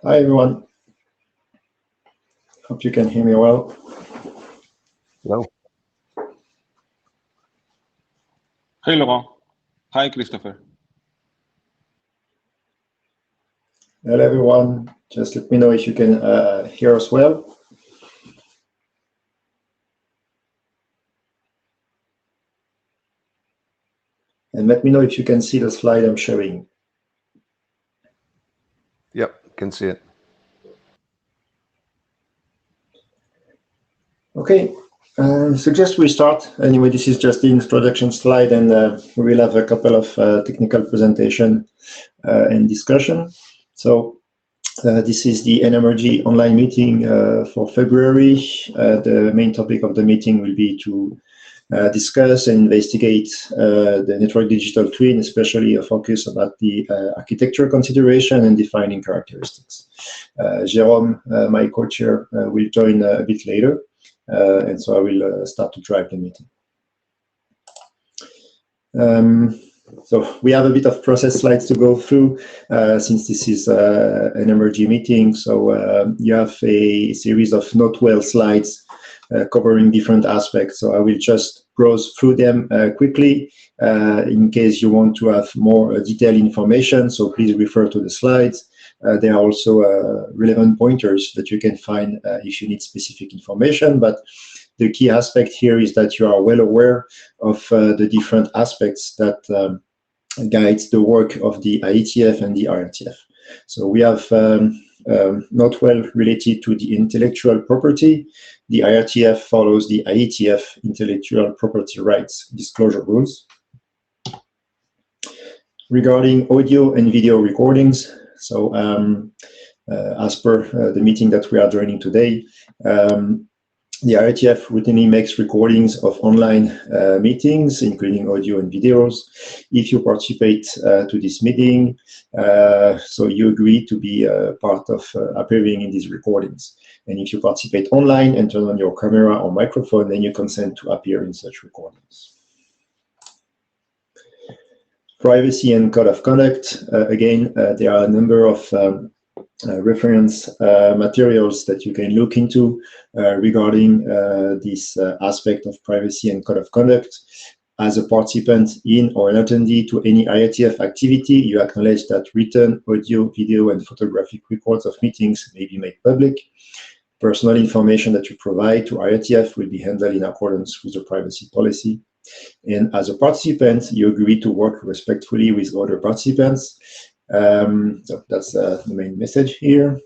Hi, everyone. Hope you can hear me well. Hello. Hey, Laurent. Hi, Christopher. Hello, everyone. Just let me know if you can hear us well. And let me know if you can see the slide I'm showing. Yep, can see it. Okay, so just we start. Anyway, this is just the introduction slide, and we will have a couple of technical presentation and discussion. So this is the NMRG online meeting for February. The main topic of the meeting will be to discuss and investigate the network digital twin, especially a focus about the architecture consideration and defining characteristics. Jérôme, my co-chair, will join a bit later. And so I will start to drive the meeting. So we have a bit of process slides to go through since this is an NMRG meeting. So you have a series of not well slides covering different aspects. So I will just browse through them quickly in case you want to have more detailed information. So please refer to the slides. There are also relevant pointers that you can find if you need specific information, but the key aspect here is that you are well aware of the different aspects that guides the work of the IETF and the IRTF. So we have not well related to the intellectual property. The IRTF follows the IETF intellectual property rights disclosure rules. Regarding audio and video recordings, so as per the meeting that we are joining today, the IETF routinely makes recordings of online meetings, including audio and videos. If you participate to this meeting, so you agree to be part of appearing in these recordings. And if you participate online and turn on your camera or microphone, then you consent to appear in such recordings. Privacy and code of conduct. Again, there are a number of reference materials that you can look into regarding this aspect of privacy and code of conduct. As a participant in or an attendee to any IETF activity, you acknowledge that written, audio, video, and photographic records of meetings may be made public. Personal information that you provide to IETF will be handled in accordance with the privacy policy. And as a participant, you agree to work respectfully with other participants. So that's the main message here.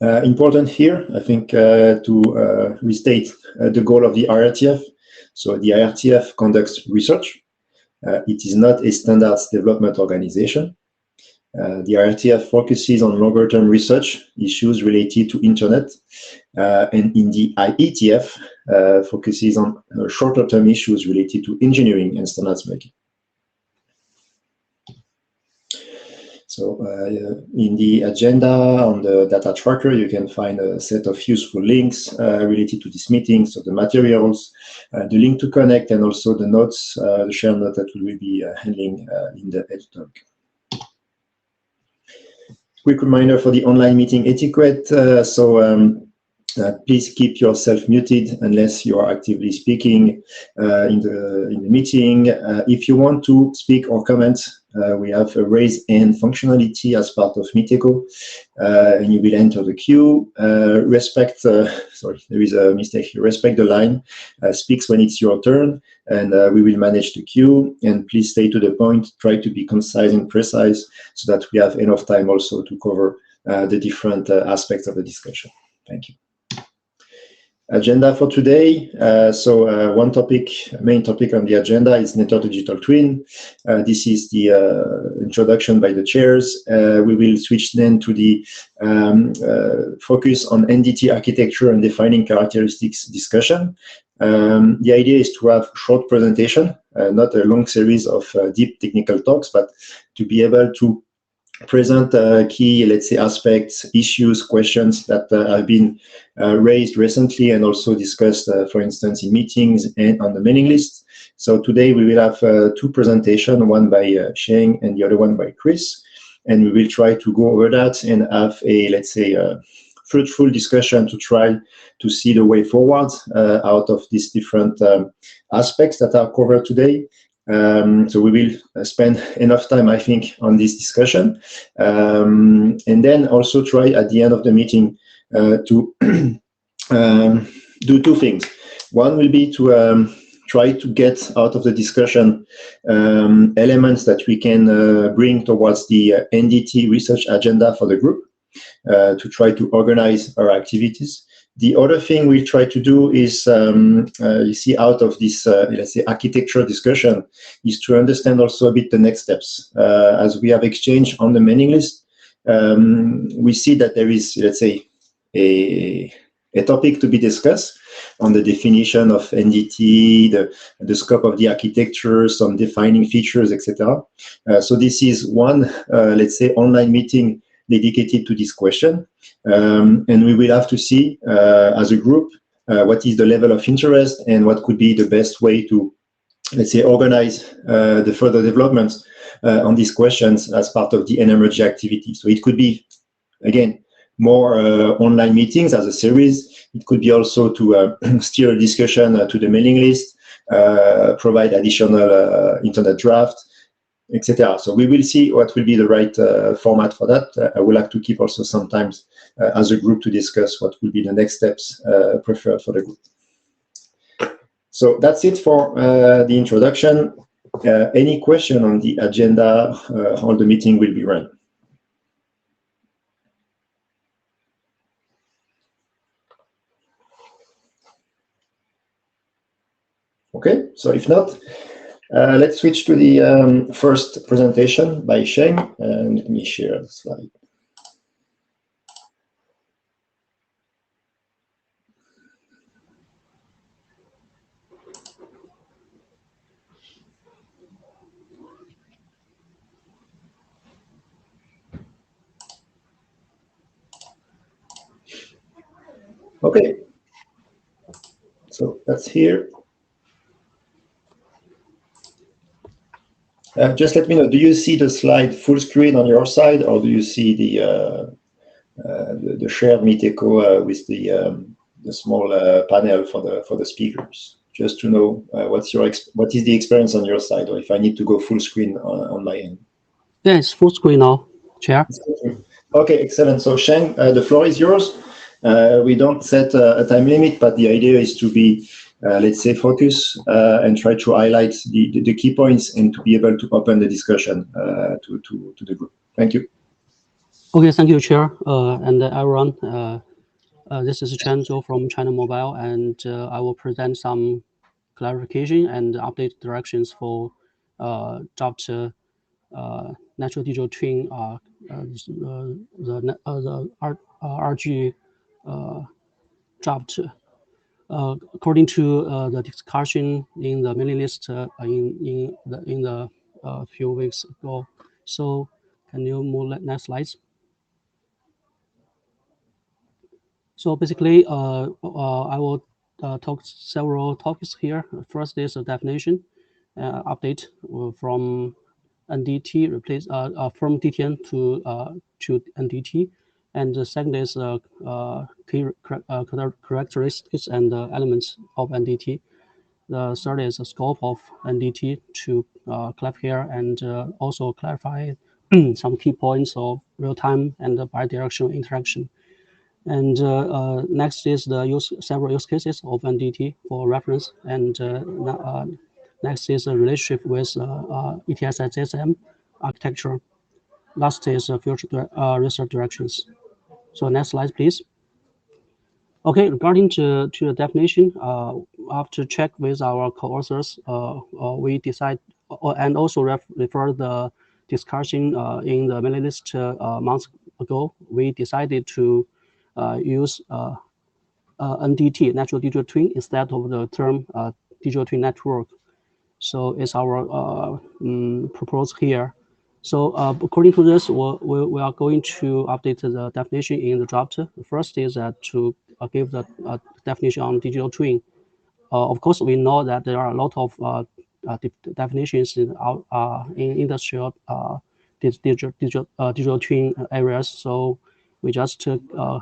Important here, I think, to restate the goal of the IRTF. So the IRTF conducts research. It is not a standards development organization. The IRTF focuses on longer-term research issues related to internet, and in the IETF focuses on shorter-term issues related to engineering and standards making. So in the agenda on the data tracker, you can find a set of useful links related to this meeting. So the materials, the link to connect, and also the notes, the share note that we will be handling in the Edge talk. Quick reminder for the online meeting etiquette. Please keep yourself muted unless you are actively speaking in the meeting. If you want to speak or comment, we have a raise hand functionality as part of Meeteco, and you will enter the queue. Sorry, there is a mistake here. Respect the line, speaks when it's your turn, and we will manage the queue. And please stay to the point, try to be concise and precise so that we have enough time also to cover the different aspects of the discussion. Thank you. Agenda for today. One topic, main topic on the agenda is network digital twin. This is the introduction by the chairs. We will switch then to the focus on NDT architecture and defining characteristics discussion. The idea is to have a short presentation, not a long series of deep technical talks, but to be able to present key, let's say, aspects, issues, questions that have been raised recently and also discussed, for instance, in meetings and on the mailing list. So today we will have two presentations, one by Sheng and the other one by Chris. and we will try to go over that and have a, let's say, a fruitful discussion to try to see the way forward out of these different aspects that are covered today. So we will spend enough time, I think, on this discussion, and then also try at the end of the meeting to do two things. One will be to try to get out of the discussion elements that we can bring towards the NDT research agenda for the group, to try to organize our activities. The other thing we try to do is, you see, out of this, let's say, architecture discussion, is to understand also a bit the next steps. As we have exchanged on the mailing list, we see that there is, let's say, a topic to be discussed on the definition of NDT, the scope of the architecture, some defining features, etc. So this is one, let's say, online meeting dedicated to this question, and we will have to see as a group what is the level of interest and what could be the best way to, let's say, organize the further developments on these questions as part of the NMRG activity. So it could be, again, more online meetings as a series. It could be also to steer a discussion to the mailing list, provide additional internet draft, etc. So we will see what will be the right format for that. I will have to keep also sometimes as a group to discuss what will be the next steps preferred for the group. So that's it for the introduction. Any question on the agenda, how the meeting will be run? Okay, so if not, let's switch to the first presentation by Sheng, and let me share the slide. Okay, so that's here. Just let me know, do you see the slide full screen on your side, or do you see the shared Meet Echo with the small panel for the speakers? Just to know what is the experience on your side, or if I need to go full screen on my end. Yeah, it's full screen now, Chair. Okay, excellent. So Sheng, the floor is yours. We don't set a time limit, but the idea is to be, let's say, focus and try to highlight the key points and to be able to open the discussion to the group. Thank you. Okay, thank you, Chair, and everyone. This is Chen Zhou from China Mobile, and I will present some clarification and update directions for draft natural digital twin, the RG draft. According to the discussion in the mailing list in the few weeks ago. So, can you move next slides? So basically, I will talk several topics here. First is a definition update from NDT from DTN to NDT, and the second is key characteristics and elements of NDT. The third is the scope of NDT to clarify here and also clarify some key points of real-time and bidirectional interaction. And next is the several use cases of NDT for reference. And next is the relationship with ETSM architecture. Last is future research directions. So next slide, please. Okay, regarding to the definition, after check with our co-authors, we decide and also refer the discussion in the mailing list months ago. We decided to use NDT, natural digital twin, instead of the term digital twin network. So it's our proposal here. So according to this, we are going to update the definition in the draft. The first is to give the definition on digital twin. Of course, we know that there are a lot of definitions in industrial digital twin areas. So we just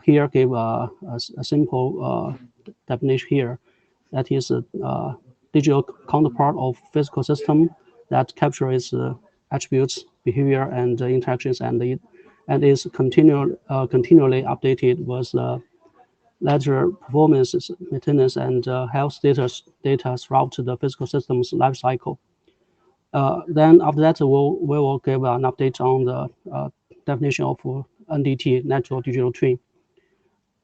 here give a simple definition here. That is a digital counterpart of physical system that captures attributes, behavior, and interactions, and is continually updated with ledger performance, maintenance, and health data throughout the physical system's life cycle. Then after that, we will give an update on the definition of NDT, natural digital twin.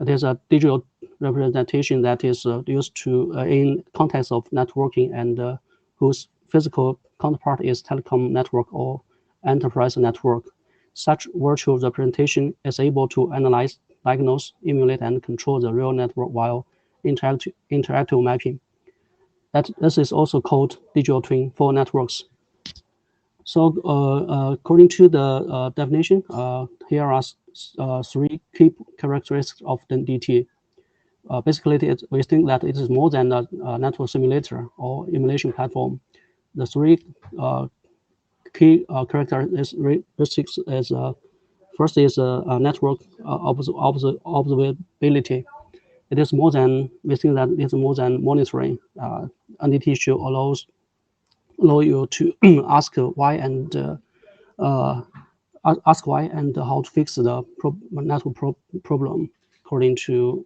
It is a digital representation that is used to in context of networking and whose physical counterpart is telecom network or enterprise network. Such virtual representation is able to analyze, diagnose, emulate, and control the real network while interactive mapping. This is also called digital twin for networks. So according to the definition, here are three key characteristics of the DT. Basically, we think that it is more than a network simulator or emulation platform. The three key characteristics is first is network observability. It is more than, we think that it's more than monitoring. NDT should allow you to ask why and how to fix the network problem according to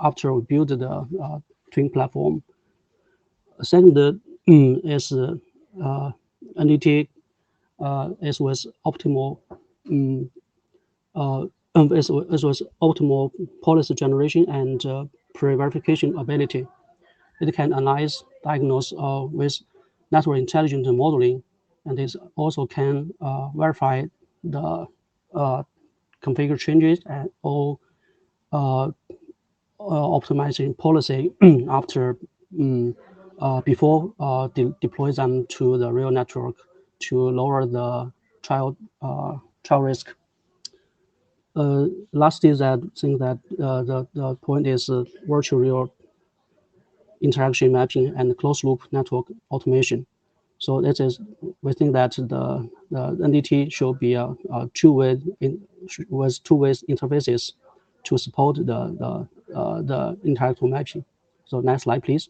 after we build the twin platform. Second is NDT is with optimal optimal policy generation and pre-verification ability. It can analyze, diagnose with network intelligent modeling, and it also can verify the configure changes and or optimizing policy after before deploy them to the real network to lower the trial risk. Last is that think that the point is virtual real interaction mapping and closed loop network automation. So that is, we think that the NDT should be a two-way with two-way interfaces to support the interactive mapping. So next slide, please.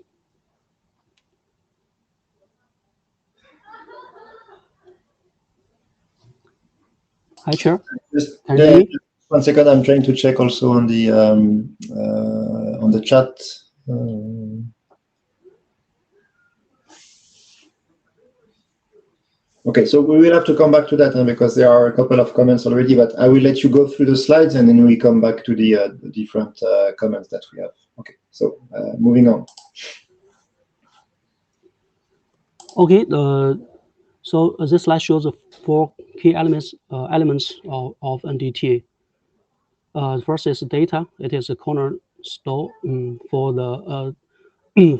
Hi, Chair. Can you hear me? 1 second. I'm trying to check also on the chat. Okay, so we will have to come back to that because there are a couple of comments already, but I will let you go through the slides and then we come back to the different comments that we have. Okay, so moving on. Okay, so this slide shows the 4 key elements of NDT. First is data. It is a cornerstone for the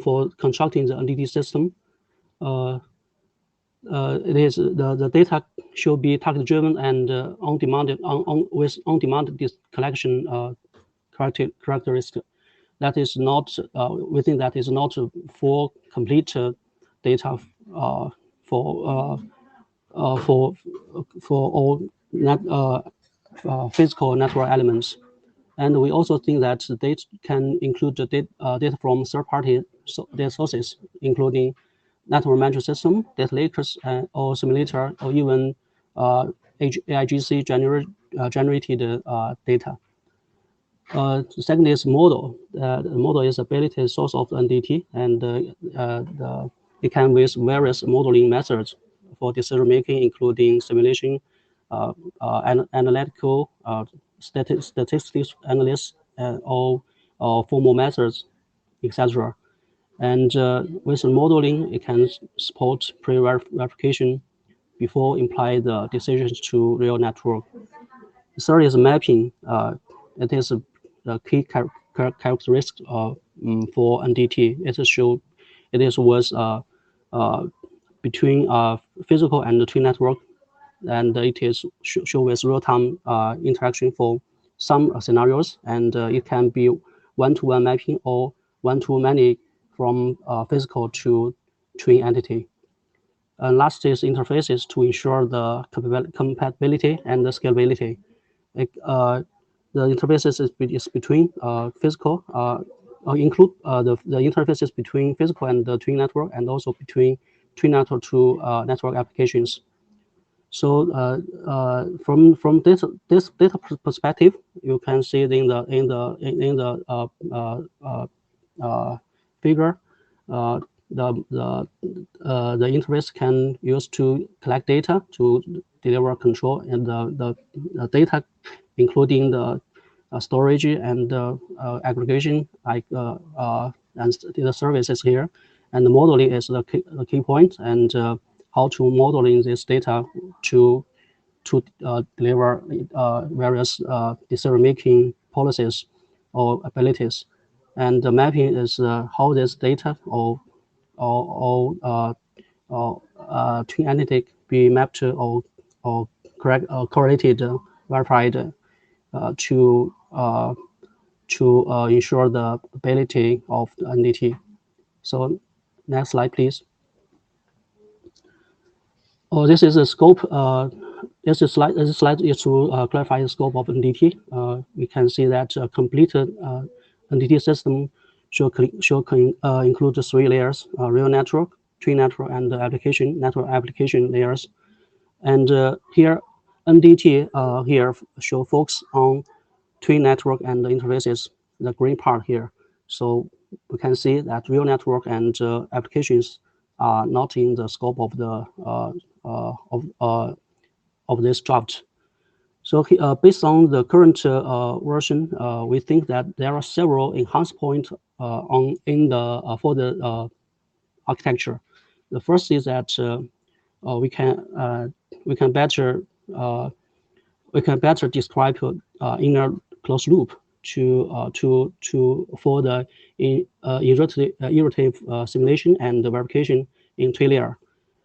for constructing the NDT system. It is the data should be target driven and with on-demand collection characteristic. That is not we think that is not for complete data for all physical network elements. And we also think that the data can include the data from third-party data sources, including network management system, data lakes, or simulator, or even AIGC generated data. The second is model. The model is ability source of NDT, and it can with various modeling methods for decision making, including simulation, analytical, statistics analysis, or formal methods, etc. And with modeling, it can support pre-verification before imply the decisions to real network. The third is mapping. It is a key characteristic for NDT. It is was between physical and twin network, and it is show with real-time interaction for some scenarios, and it can be one-to-one mapping or one-to-many from physical to twin entity. And last is interfaces to ensure the compatibility and the scalability. The interfaces is between physical, include the interfaces between physical and the twin network, and also between twin network to network applications. So from this data perspective, you can see in the figure, the interface can use to collect data to deliver control, and the data, including the storage and aggregation, like and the services here, and the modeling is the key point, and how to modeling this data to deliver various decision-making policies or abilities, and the mapping is how this data or twin entity be mapped to or correlated, verified to ensure the ability of the entity. So next slide, please. Oh, this is a scope. This slide is to clarify the scope of NDT. We can see that a completed NDT system should include the 3 layers: real network, twin network, and the network application layers. And here, NDT here show focus on twin network and the interfaces, the green part here. So we can see that real network and applications are not in the scope of the of this draft. So based on the current version, we think that there are several enhanced points for the architecture. The first is that we can better describe inner closed loop for the iterative simulation and the verification in twin-layer.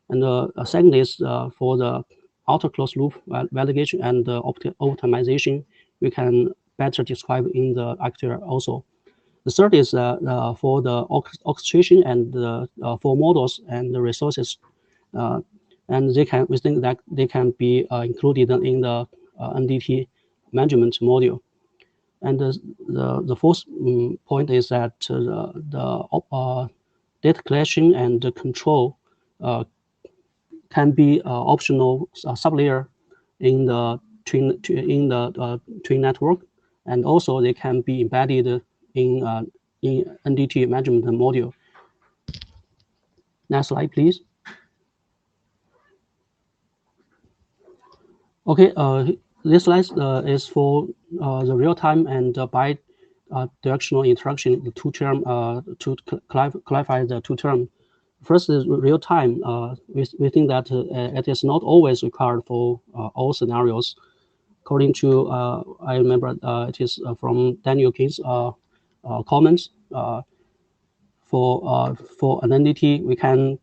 And the second is for the outer closed loop validation and optimization, we can better describe in the architecture also. The third is for the orchestration and for models and the resources, and we think that they can be included in the NDT management module. And the fourth point is that the data collection and the control can be optional sublayer in the twin network, and also they can be embedded in NDT management module. Next slide, please. Okay, this slide is for the real-time and bi-directional interaction, the two term to clarify the two term. First is real-time. We think that it is not always required for all scenarios. According to, I remember it is from Daniel King's comments. For an entity, we can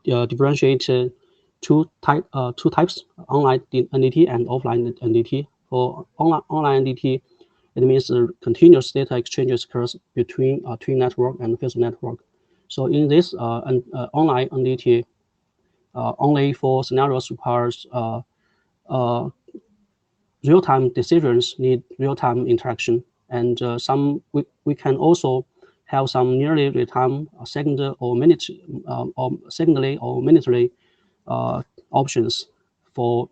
differentiate two types: online entity and offline entity. For online entity, it means continuous data exchanges occurs between twin network and physical network. So in this online entity, only for scenarios requires real-time decisions need real-time interaction, and we can also have some nearly real-time secondary or minutely options for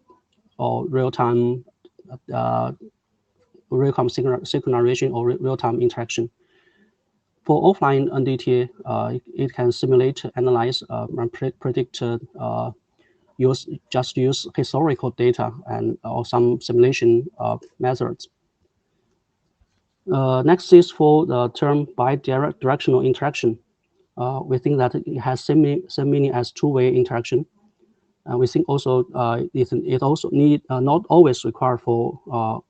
real-time synchronization or real-time interaction. For offline NDT, it can simulate, analyze, and predict. Use historical data and or some simulation methods. Next is for the term bi-directional interaction. We think that it has same meaning as two-way interaction. We think also it also need not always required for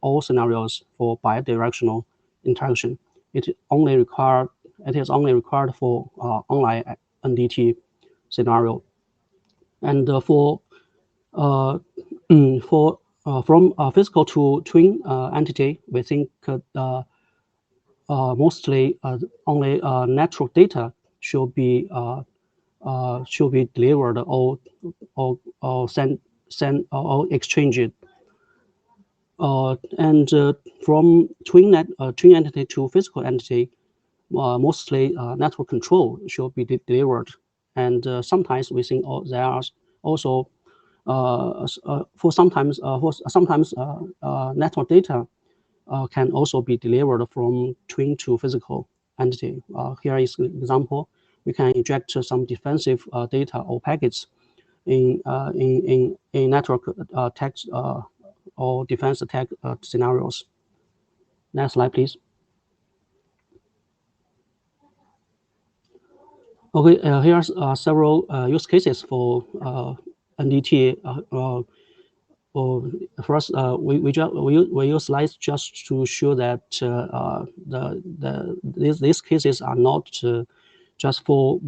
all scenarios for bi-directional interaction. It is only required for online NDT scenario. And from physical to twin entity, we think mostly only network data should be delivered or sent or exchanged. And from twin entity to physical entity, mostly network control should be delivered. And sometimes we think there are also sometimes network data can also be delivered from twin to physical entity. Here is an example. We can inject some defensive data or packets in network attacks or defense attack scenarios. Next slide, please. Okay, here's several use cases for NDT. First, we use slides just to show that these cases are not just for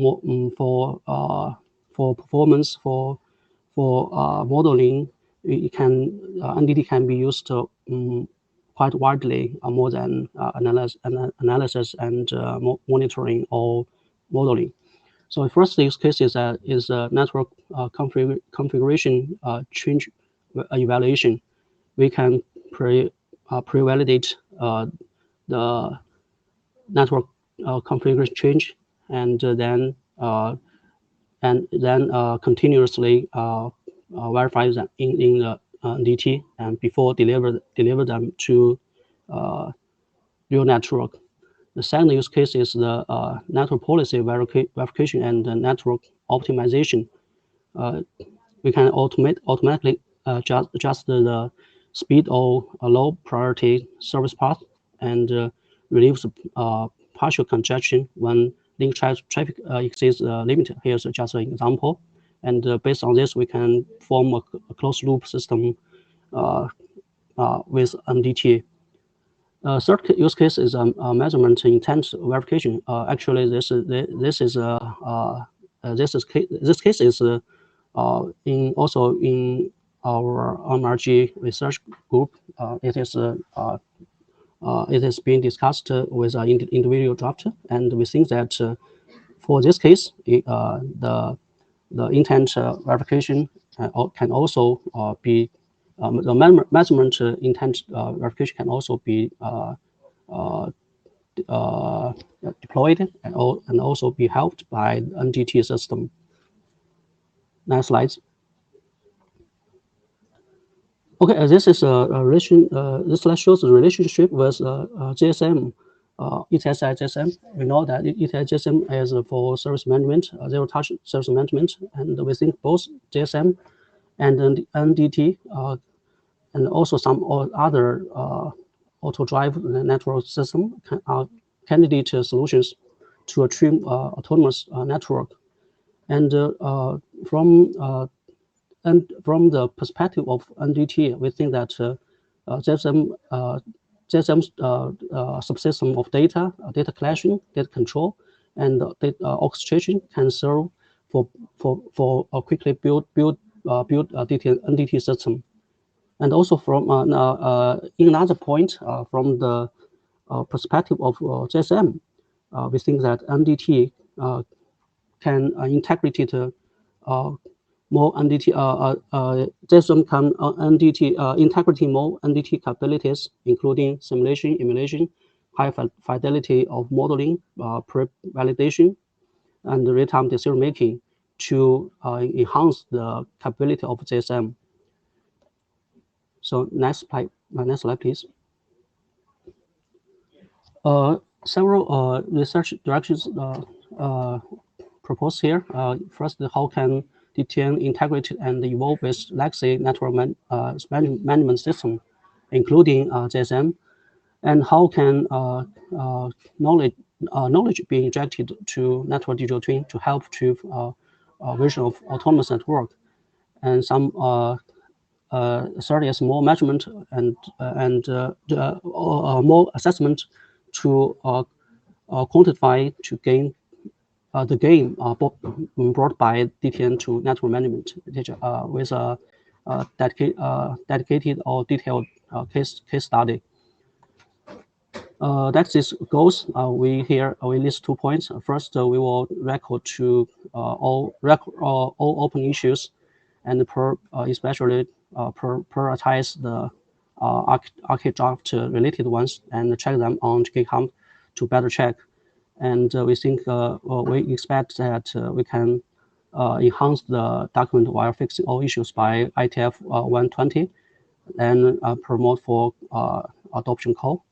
performance, for modeling. NDT can be used quite widely, more than analysis and monitoring or modeling. So first use case is network configuration change evaluation. We can pre-validate the network configuration change, and then continuously verify them in the DT, and before deliver them to real network. The second use case is the network policy verification and network optimization. We can automatically adjust the speed or low priority service path and relieve partial congestion when link traffic exceeds the limit. Here's just an example. And based on this, we can form a closed loop system with NDT. Third use case is measurement intent verification. Actually, this case is also in our NMRG research group. It is being discussed with an individual drafter, and we think that for this case, the intent verification can also be the measurement intent verification can also be deployed and also be helped by the NDT system. Next slide. Okay, this is a relation. This slide shows the relationship with GSM, ETSI GSM. We know that ETSI GSM is for service management, zero-touch service management, and we think both GSM and NDT and also some other auto drive network system are candidate solutions to achieve autonomous network. And from the perspective of NDT, we think that GSM's subsystem of data collection, data control, and data orchestration can serve for a quickly build NDT system. And also from in another point, from the perspective of GSM, we think that NDT can integrate more NDT. GSM can NDT integrate more NDT capabilities, including simulation, emulation, high fidelity of modeling, pre-validation, and real-time decision making to enhance the capability of GSM. So next slide, please. Several research directions proposed here. First, how can DTN integrate and evolve with legacy network management system, including GSM, and how can knowledge be injected to network digital twin to help achieve vision of autonomous network, and some third is more measurement and more assessment to quantify to gain the gain brought by DTN to network management with a dedicated or detailed case study. That's its goals. We list 2 points. First, we will record to all open issues, and especially prioritize the archidraft related ones and check them on GitHub to better check. And we think we expect that we can enhance the document while fixing all issues by IETF 120 and promote for adoption call.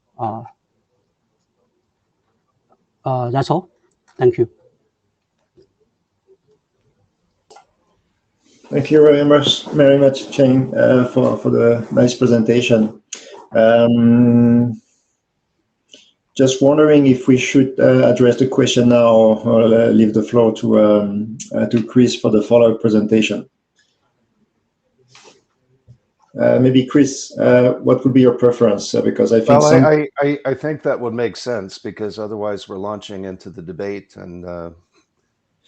That's all. Thank you. Thank you very much, Cheng, for the nice presentation. Just wondering if we should address the question now or leave the floor to Chris for the follow-up presentation. Maybe Chris, what would be your preference? Because I think I think that would make sense, because otherwise we're launching into the debate and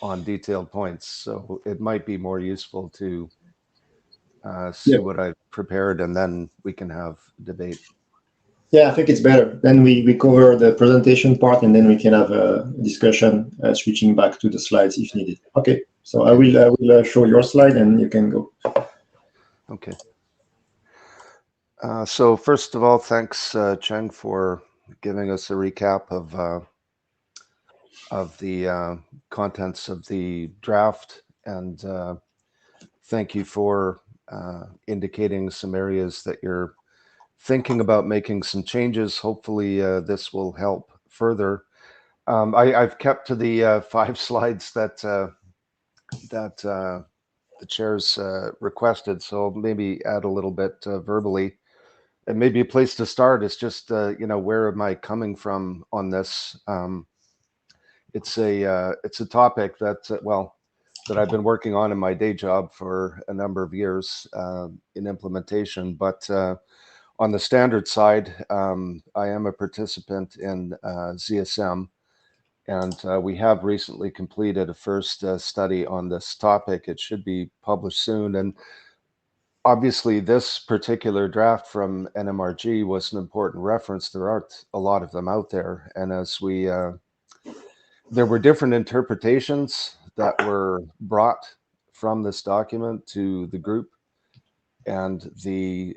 on detailed points. So it might be more useful to see what I've prepared, and then we can have debate. Yeah, I think it's better. Then we cover the presentation part, and then we can have a discussion, switching back to the slides if needed. Okay, so I will show your slide, and you can go. Okay. So first of all, thanks, Cheng, for giving us a recap of the contents of the draft, and thank you for indicating some areas that you're thinking about making some changes. Hopefully this will help further. I've kept to the 5 slides that the chairs requested, so maybe add a little bit verbally. And maybe a place to start is just, where am I coming from on this? It's a topic that, that I've been working on in my day job for a number of years in implementation. But on the standard side, I am a participant in ZSM, and we have recently completed a first study on this topic. It should be published soon. And obviously, this particular draft from NMRG was an important reference. There aren't a lot of them out there. And as there were different interpretations that were brought from this document to the group, and the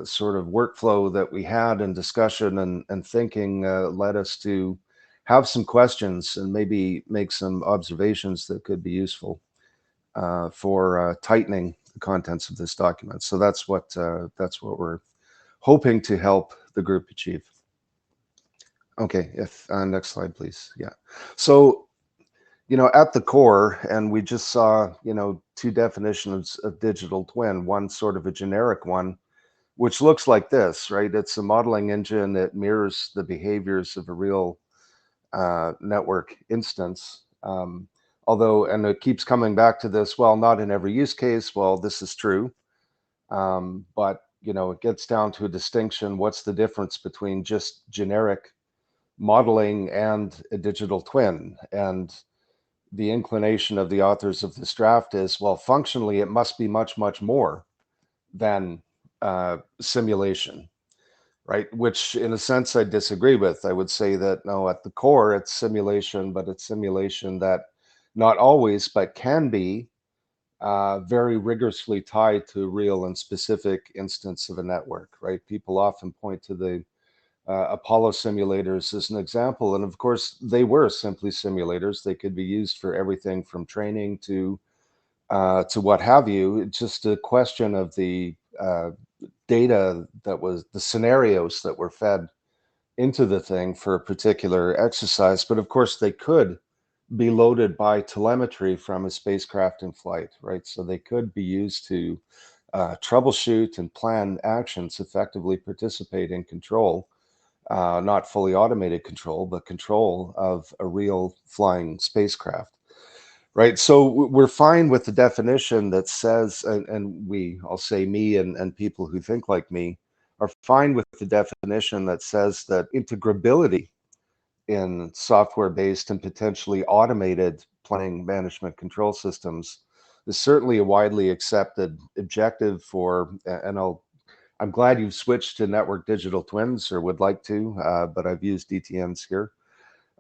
sort of workflow that we had in discussion and thinking led us to have some questions and maybe make some observations that could be useful for tightening the contents of this document. So that's what we're hoping to help the group achieve. Okay, if next slide, please. Yeah. So, at the core, and we just saw, 2 definitions of digital twin, one sort of a generic one, which looks like this, right? It's a modeling engine that mirrors the behaviors of a real network instance. Although, and it keeps coming back to this, well, not in every use case. Well, this is true. But, it gets down to a distinction. What's the difference between just generic modeling and a digital twin? And the inclination of the authors of this draft is, well, functionally, it must be much, much more than simulation, right? Which in a sense I disagree with. I would say that no, at the core, it's simulation, but it's simulation that not always, but can be very rigorously tied to a real and specific instance of a network, right? People often point to the Apollo simulators as an example. And of course, they were simply simulators. They could be used for everything from training to what have you. It's just a question of the data that was, the scenarios that were fed into the thing for a particular exercise. But of course, they could be loaded by telemetry from a spacecraft in flight, right? So they could be used to troubleshoot and plan actions, effectively participate in control. Not fully automated control, but control of a real flying spacecraft, right? So we're fine with the definition that says, and I'll say me and people who think like me, are fine with the definition that says that integrability in software-based and potentially automated planning management control systems is certainly a widely accepted objective for, and I'm glad you've switched to network digital twins or would like to, but I've used DTNs here.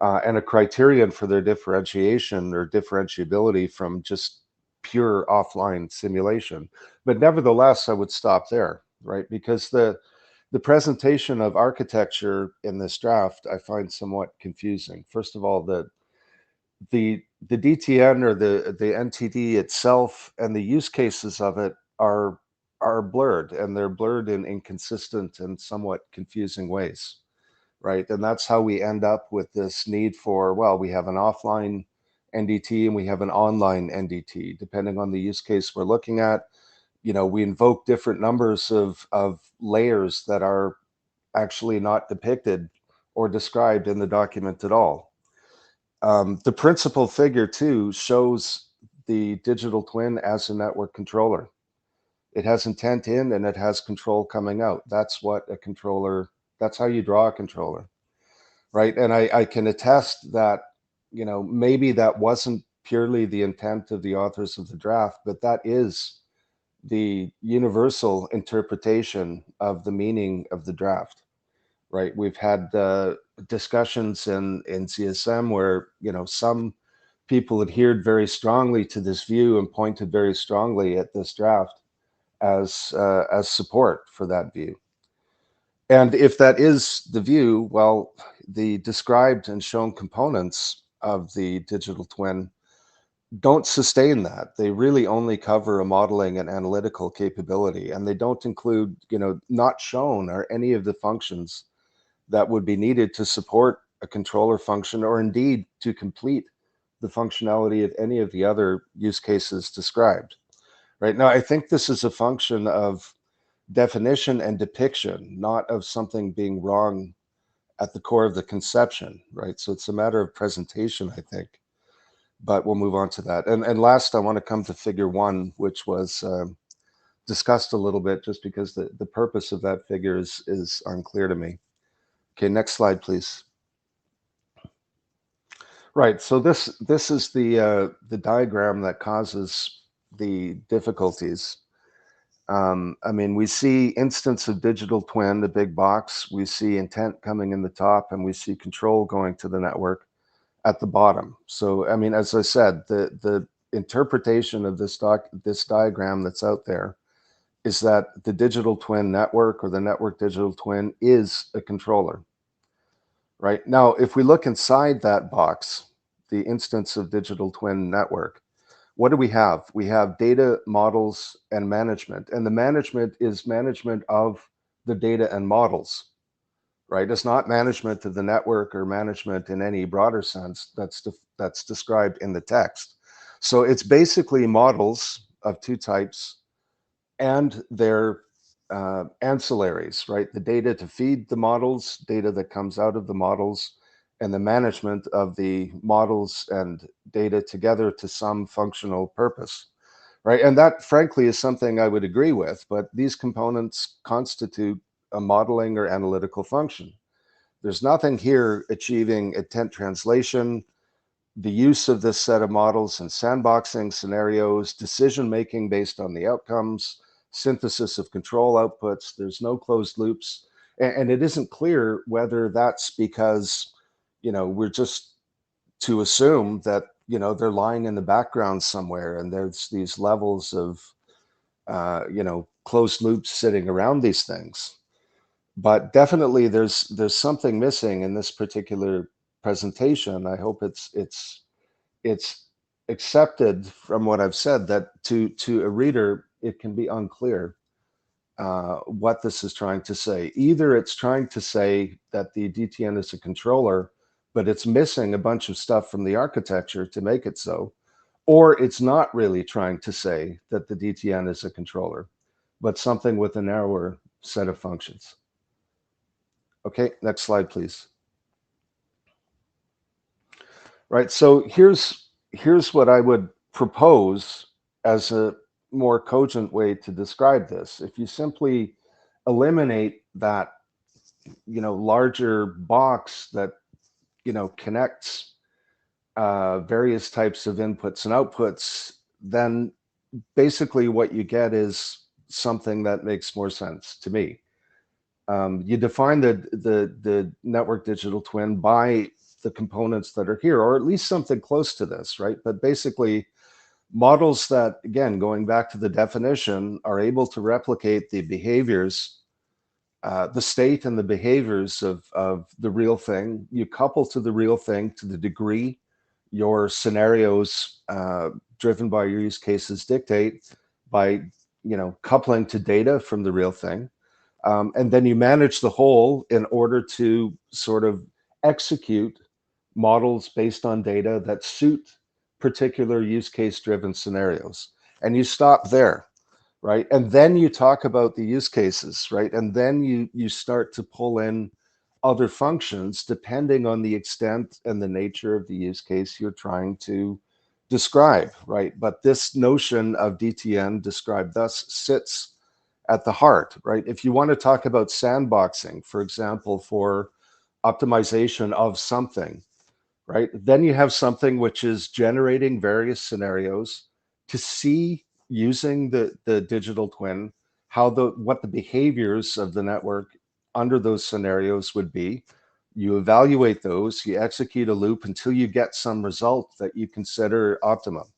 And a criterion for their differentiation or differentiability from just pure offline simulation. But nevertheless, I would stop there, right? Because the presentation of architecture in this draft, I find somewhat confusing. First of all, the DTN or the NTD itself and the use cases of it are blurred, and they're blurred in inconsistent and somewhat confusing ways, right? And that's how we end up with this need for, well, we have an offline NDT and we have an online NDT, depending on the use case we're looking at. You know, we invoke different numbers of layers that are actually not depicted or described in the document at all. The principal figure too shows the digital twin as a network controller. It has intent in and it has control coming out. That's what a controller, that's how you draw a controller, right? And I can attest that, you know, maybe that wasn't purely the intent of the authors of the draft, but that is the universal interpretation of the meaning of the draft, right? We've had discussions in CSM where, you know, some people adhered very strongly to this view and pointed very strongly at this draft as support for that view. And if that is the view, well, the described and shown components of the digital twin don't sustain that. They really only cover a modeling and analytical capability, and they don't include, you know, not shown are any of the functions that would be needed to support a controller function, or indeed to complete the functionality of any of the other use cases described. Right now, I think this is a function of definition and depiction, not of something being wrong at the core of the conception, right? So it's a matter of presentation, I think. But we'll move on to that. And last, I want to come to figure 1, which was discussed a little bit just because the purpose of that figure is unclear to me. Okay, next slide, please. Right, so this is the diagram that causes the difficulties. I mean, we see instance of digital twin, the big box. We see intent coming in the top, and we see control going to the network at the bottom. So, I mean, as I said, the interpretation of this diagram that's out there is that the digital twin network or the network digital twin is a controller. Right now, if we look inside that box, the instance of digital twin network, what do we have? We have data, models, and management. And the management is management of the data and models, right? It's not management of the network or management in any broader sense that's described in the text. So it's basically models of 2 types and their ancillaries, right? The data to feed the models, data that comes out of the models, and the management of the models and data together to some functional purpose, right? And that, frankly, is something I would agree with, but these components constitute a modeling or analytical function. There's nothing here achieving intent translation, the use of this set of models in sandboxing scenarios, decision-making based on the outcomes, synthesis of control outputs. There's no closed loops. And it isn't clear whether that's because, you know, we're just to assume that, you know, they're lying in the background somewhere and there's these levels of, you know, closed loops sitting around these things. But definitely there's something missing in this particular presentation. I hope it's accepted from what I've said that to a reader, it can be unclear what this is trying to say. Either it's trying to say that the DTN is a controller, but it's missing a bunch of stuff from the architecture to make it so, or it's not really trying to say that the DTN is a controller, but something with a narrower set of functions. Okay, next slide, please. Right, so here's what I would propose as a more cogent way to describe this. If you simply eliminate that, you know, larger box that, you know, connects various types of inputs and outputs, then basically what you get is something that makes more sense to me. You define the network digital twin by the components that are here, or at least something close to this, right? But basically, models that, again, going back to the definition, are able to replicate the behaviors, the state and the behaviors of the real thing. You couple to the real thing to the degree your scenarios driven by your use cases dictate, by coupling to data from the real thing. And then you manage the whole in order to sort of execute models based on data that suit particular use case driven scenarios. And you stop there, right? And then you talk about the use cases, right? And then you start to pull in other functions depending on the extent and the nature of the use case you're trying to describe, right? But this notion of DTN described thus sits at the heart, right? If you want to talk about sandboxing, for example, for optimization of something, right? Then you have something which is generating various scenarios to see, using the digital twin, what the behaviors of the network under those scenarios would be. You evaluate those, you execute a loop until you get some result that you consider optimum,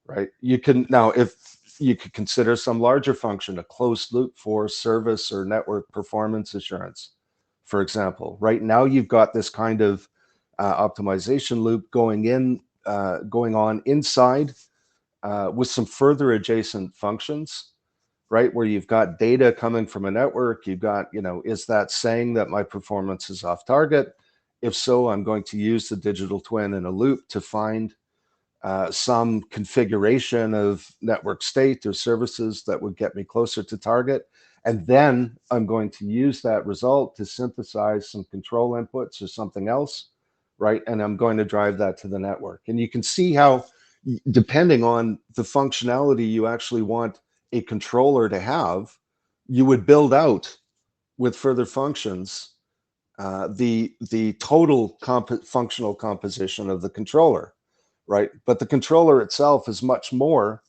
right? You can now, if you could consider some larger function, a closed loop for service or network performance assurance, for example. Right now, you've got this kind of optimization loop going on inside with some further adjacent functions, right? Where you've got data coming from a network. You've got, is that saying that my performance is off target? If so, I'm going to use the digital twin in a loop to find some configuration of network state or services that would get me closer to target. And then I'm going to use that result to synthesize some control inputs or something else, right? And I'm going to drive that to the network. And you can see how, depending on the functionality you actually want a controller to have, you would build out with further functions the total functional composition of the controller, right? But the controller itself is much more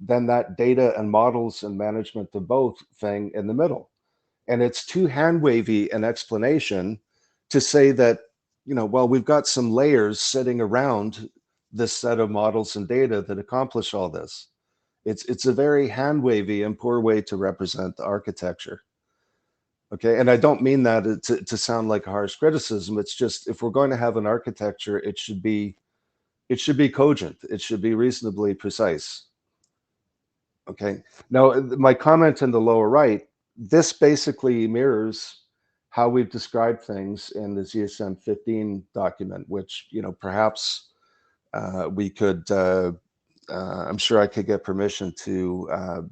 than that data and models and management of both thing in the middle. And it's too hand-wavy an explanation to say that, well, we've got some layers sitting around this set of models and data that accomplish all this. It's a very hand-wavy and poor way to represent the architecture. Okay, and I don't mean that to sound like a harsh criticism. It's just, if we're going to have an architecture, it should be cogent. It should be reasonably precise. Okay. Now, my comment in the lower right, this basically mirrors how we've described things in the ZSM-15 document, which, perhaps we could, I'm sure I could get permission to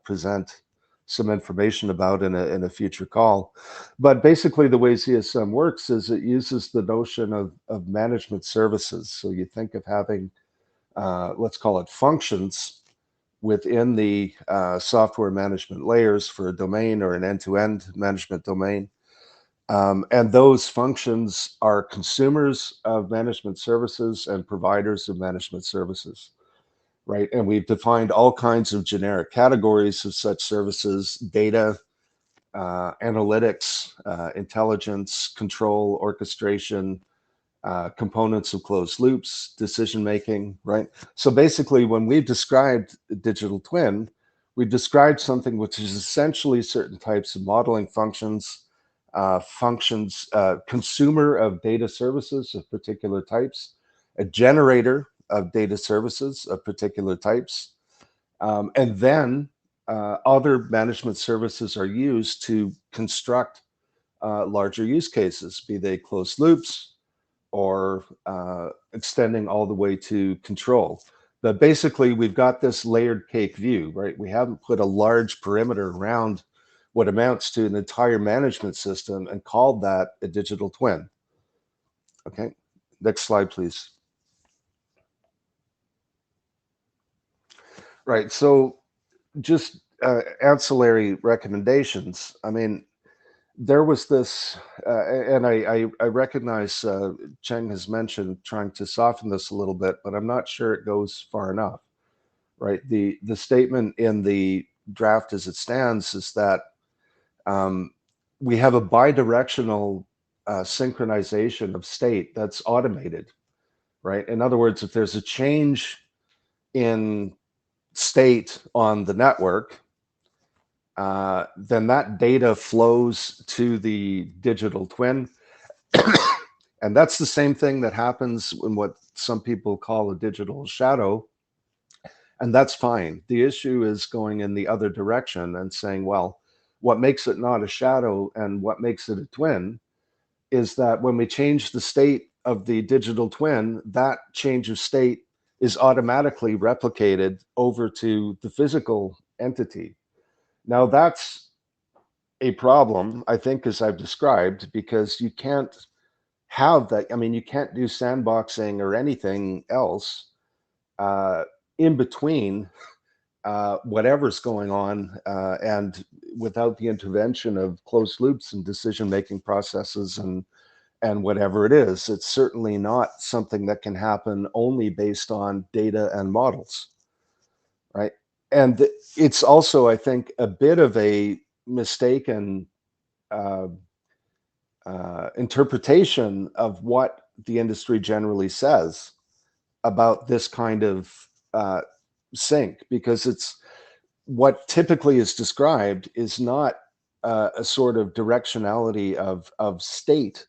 present some information about in a future call. But basically, the way ZSM works is it uses the notion of management services. So you think of having, let's call it functions within the software management layers for a domain or an end-to-end management domain. And those functions are consumers of management services and providers of management services, right? And we've defined all kinds of generic categories of such services: data, analytics, intelligence, control, orchestration, components of closed loops, decision-making, right? So basically, when we've described digital twin, we've described something which is essentially certain types of modeling functions, consumer of data services of particular types, a generator of data services of particular types, and then other management services are used to construct larger use cases, be they closed loops, or extending all the way to control. But basically, we've got this layered cake view, right? We haven't put a large perimeter around what amounts to an entire management system and called that a digital twin. Okay, next slide, please. Right, so just ancillary recommendations. I mean, there was this, and I recognize Cheng has mentioned trying to soften this a little bit, but I'm not sure it goes far enough, right? The statement in the draft as it stands is that we have a bidirectional synchronization of state that's automated, right? In other words, if there's a change in state on the network, then that data flows to the digital twin. And that's the same thing that happens in what some people call a digital shadow. And that's fine. The issue is going in the other direction and saying, well, what makes it not a shadow and what makes it a twin is that when we change the state of the digital twin, that change of state is automatically replicated over to the physical entity. Now that's a problem, I think, as I've described, because you can't have that. I mean, you can't do sandboxing or anything else in between whatever's going on and without the intervention of closed loops and decision-making processes and whatever it is. It's certainly not something that can happen only based on data and models, right? And it's also, I think, a bit of a mistaken interpretation of what the industry generally says about this kind of sync, because it's what typically is described is not a sort of directionality of state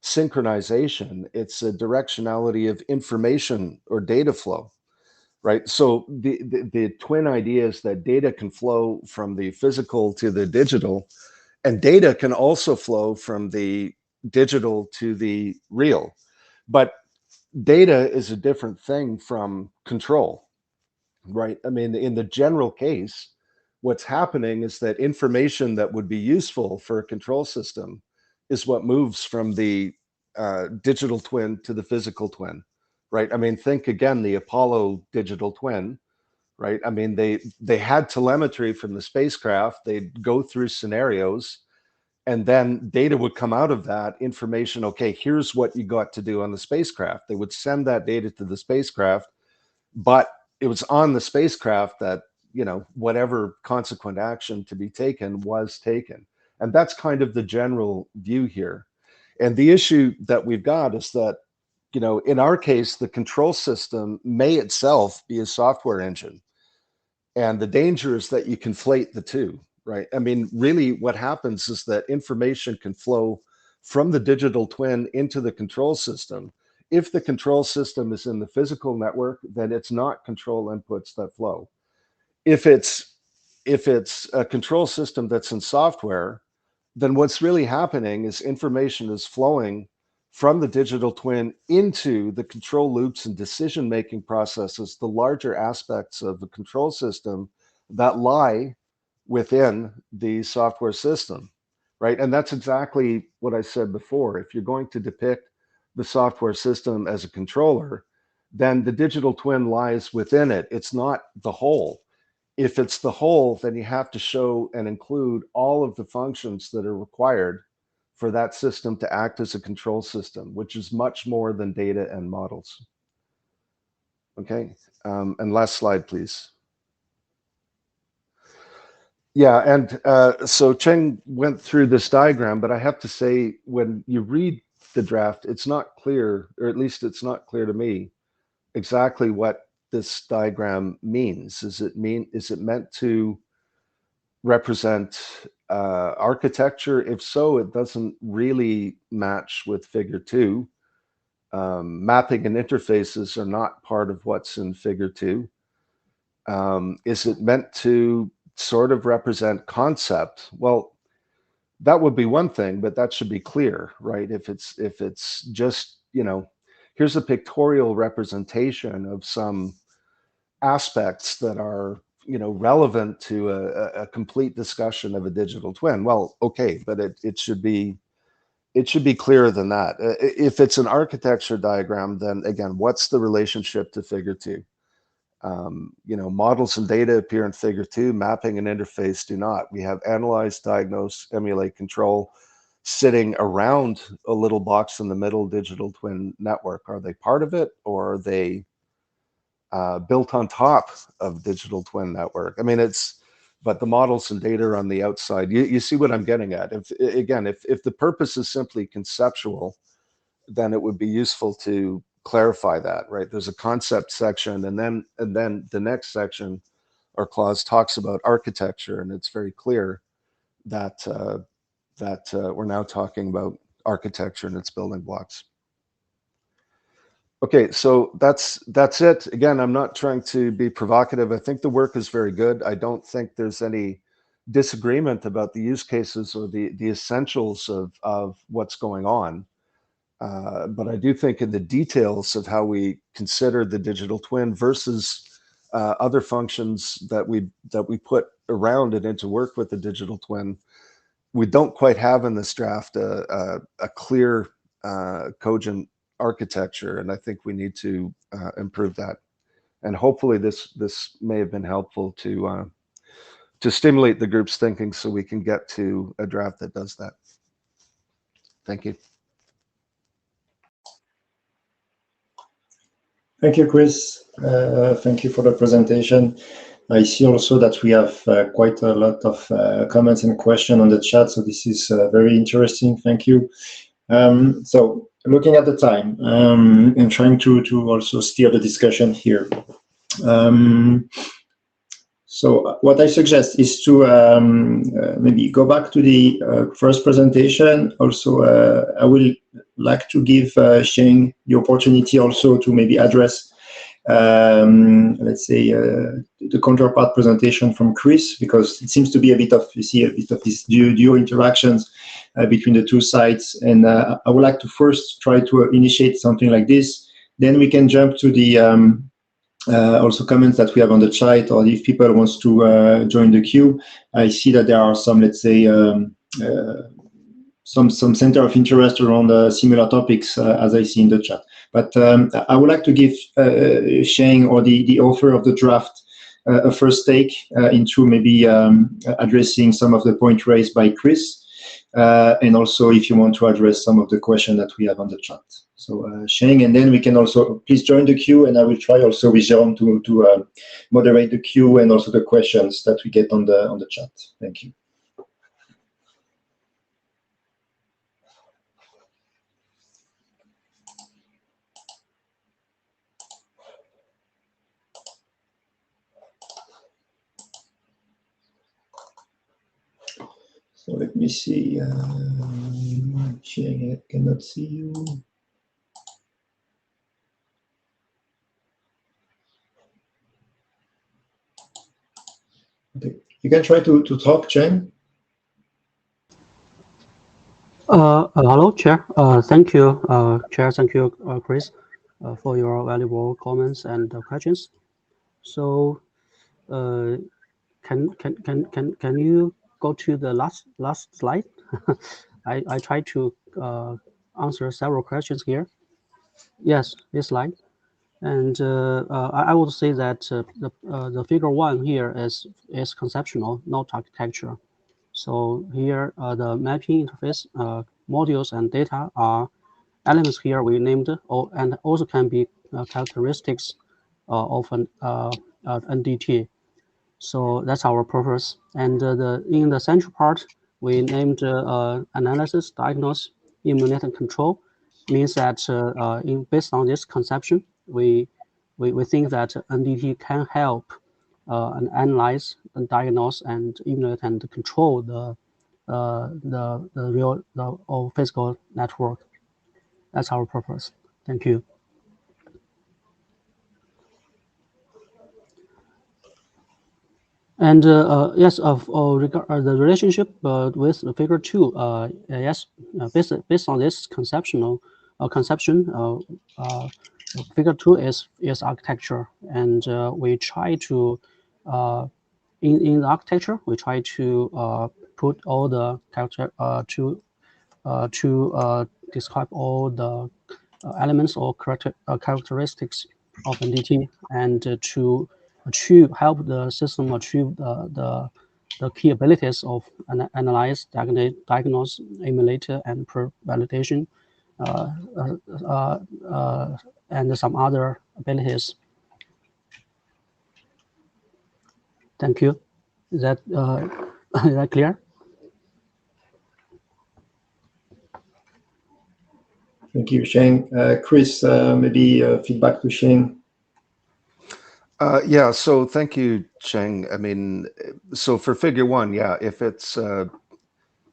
synchronization. It's a directionality of information or data flow, right? So the twin idea is that data can flow from the physical to the digital, and data can also flow from the digital to the real. But data is a different thing from control, right? I mean, in the general case, what's happening is that information that would be useful for a control system is what moves from the digital twin to the physical twin, right? I mean, think again, the Apollo digital twin, right? I mean, they had telemetry from the spacecraft. They'd go through scenarios, and then data would come out of that information. Okay, here's what you got to do on the spacecraft. They would send that data to the spacecraft, but it was on the spacecraft that, you know, whatever consequent action to be taken was taken. And that's kind of the general view here. And the issue that we've got is that, you know, in our case, the control system may itself be a software engine. And the danger is that you conflate the two, right? I mean, really what happens is that information can flow from the digital twin into the control system. If the control system is in the physical network, then it's not control inputs that flow. If it's a control system that's in software, then what's really happening is information is flowing from the digital twin into the control loops and decision-making processes, the larger aspects of the control system that lie within the software system, right? And that's exactly what I said before. If you're going to depict the software system as a controller, then the digital twin lies within it. It's not the whole. If it's the whole, then you have to show and include all of the functions that are required for that system to act as a control system, which is much more than data and models. Okay, and last slide, please. Yeah, and so Cheng went through this diagram, but I have to say, when you read the draft, it's not clear, or at least it's not clear to me, exactly what this diagram means. Is it meant to represent architecture? If so, it doesn't really match with Figure 2. Mapping and interfaces are not part of what's in Figure 2. Is it meant to sort of represent concept? Well, that would be one thing, but that should be clear, right? If it's just, you know, here's a pictorial representation of some aspects that are, you know, relevant to a complete discussion of a digital twin. Well, okay, but it should be clearer than that. If it's an architecture diagram, then again, what's the relationship to Figure 2? You know, models and data appear in Figure 2, mapping and interface do not. We have analyze, diagnose, emulate, control sitting around a little box in the middle digital twin network. Are they part of it, or are they built on top of digital twin network? I mean, it's but the models and data are on the outside. You see what I'm getting at. If the purpose is simply conceptual, then it would be useful to clarify that, right? There's a concept section, and then the next section or clause talks about architecture, and it's very clear that we're now talking about architecture and its building blocks. Okay, so that's it. Again, I'm not trying to be provocative. I think the work is very good. I don't think there's any disagreement about the use cases or the essentials of what's going on. But I do think in the details of how we consider the digital twin versus other functions that we put around it and to work with the digital twin, we don't quite have in this draft a clear, cogent architecture, and I think we need to improve that. And hopefully, this may have been helpful to stimulate the group's thinking, so we can get to a draft that does that. Thank you. Thank you, Chris. Thank you for the presentation. I see also that we have quite a lot of comments and questions on the chat, so this is very interesting. Thank you. So looking at the time and trying to also steer the discussion here. So what I suggest is to maybe go back to the first presentation. Also, I will like to give Sheng the opportunity also to maybe address, let's say, the counterpart presentation from Chris, because it seems to be a bit of, you see, a bit of this dual interactions between the two sides. And I would like to first try to initiate something like this. Then we can jump to the also comments that we have on the chat, or if people wants to join the queue. I see that there are some, let's say, some center of interest around similar topics as I see in the chat. But I would like to give Sheng, or the author of the draft, a first take into maybe addressing some of the points raised by Chris, and also if you want to address some of the questions that we have on the chat. So Sheng, and then we can also please join the queue, and I will try also with Jérôme to moderate the queue and also the questions that we get on the chat. Thank you. So let me see. Sheng, I cannot see you. Okay, you can try to talk, Sheng. Hello, Chair. Thank you, Chair. Thank you, Chris, for your valuable comments and questions. So, can you go to the last slide? I try to answer several questions here. Yes, this slide. And I would say that the figure 1 here is conceptual, not architecture. So here the mapping interface modules and data are elements here we named, and also can be characteristics of an NDT. So that's our purpose. And in the central part, we named analysis, diagnose, emulate, and control. Means that based on this conception, we think that NDT can help and analyze and diagnose and emulate and control the real or physical network. That's our purpose. Thank you. And yes, the relationship with the figure 2, yes, based on this conception, figure 2 is architecture, and we try to in the architecture we try to put all the character to describe all the elements or characteristics of NDT, and to help the system achieve the key abilities of analyze, diagnose, emulate, and validation, and some other abilities. Thank you. Is that is that clear? Thank you, Sheng. Chris, maybe feedback to Sheng. Yeah, so thank you, Cheng. I mean, so for figure one, yeah, if it's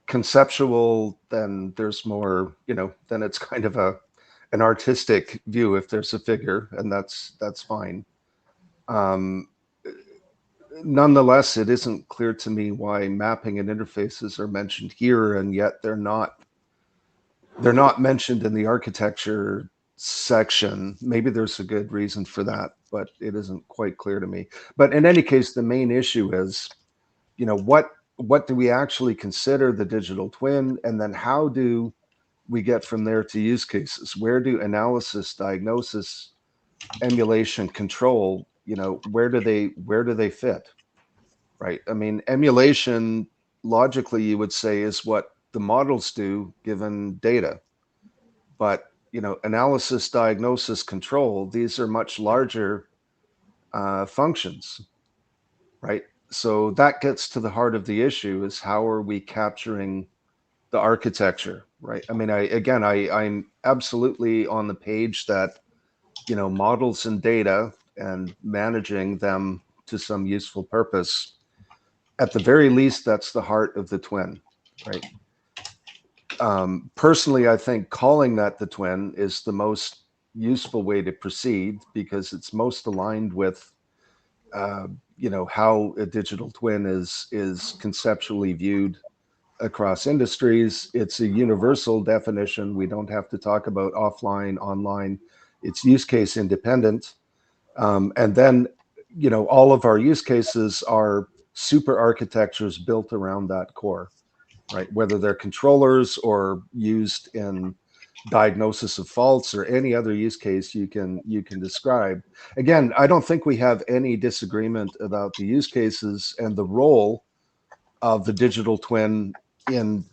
conceptual, then there's more, then it's kind of an artistic view if there's a figure, and that's fine. Nonetheless, it isn't clear to me why mapping and interfaces are mentioned here, and yet they're not mentioned in the architecture section. Maybe there's a good reason for that, but it isn't quite clear to me. But in any case, the main issue is, what do we actually consider the digital twin, and then how do we get from there to use cases? Where do analysis, diagnosis, emulation, control, where do they fit? Right? I mean, emulation, logically, you would say, is what the models do given data. But, analysis, diagnosis, control, these are much larger functions, right? So that gets to the heart of the issue, is how are we capturing the architecture, right? I mean, I'm absolutely on the page that, models and data and managing them to some useful purpose, at the very least, that's the heart of the twin, right? Personally, I think calling that the twin is the most useful way to proceed, because it's most aligned with, how a digital twin is conceptually viewed across industries. It's a universal definition. We don't have to talk about offline, online. It's use case independent. And then, all of our use cases are super architectures built around that core, right? Whether they're controllers or used in diagnosis of faults or any other use case you can describe. Again, I don't think we have any disagreement about the use cases and the role of the digital twin in,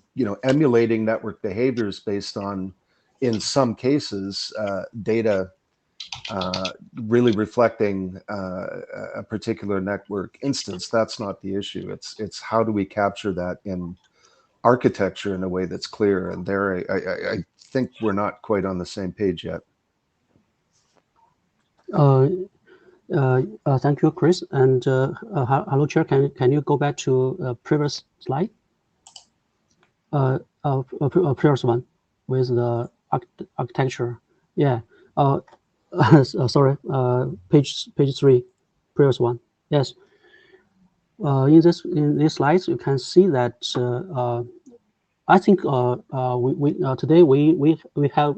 emulating network behaviors based on, in some cases, data really reflecting a particular network instance. That's not the issue. It's how do we capture that in architecture in a way that's clear. And there, I think we're not quite on the same page yet. Thank you, Chris. And hello, Chair. Can you go back to previous slide? Previous one with the architecture. Yeah. Sorry. Page 3, previous one. Yes. In these slides, you can see that I think we today we have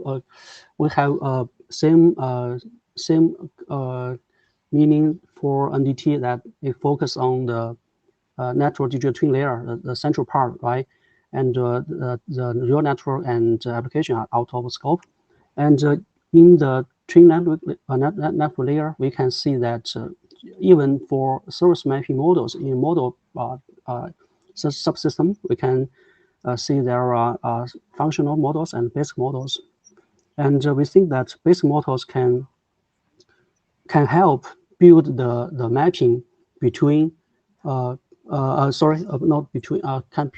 same meaning for NDT, that it focus on the network digital twin layer, the central part, right? And the real network and application are out of scope. And in the twin network layer, we can see that even for service mapping models in model subsystem, we can see there are functional models and basic models. And we think that basic models can help build the mapping between can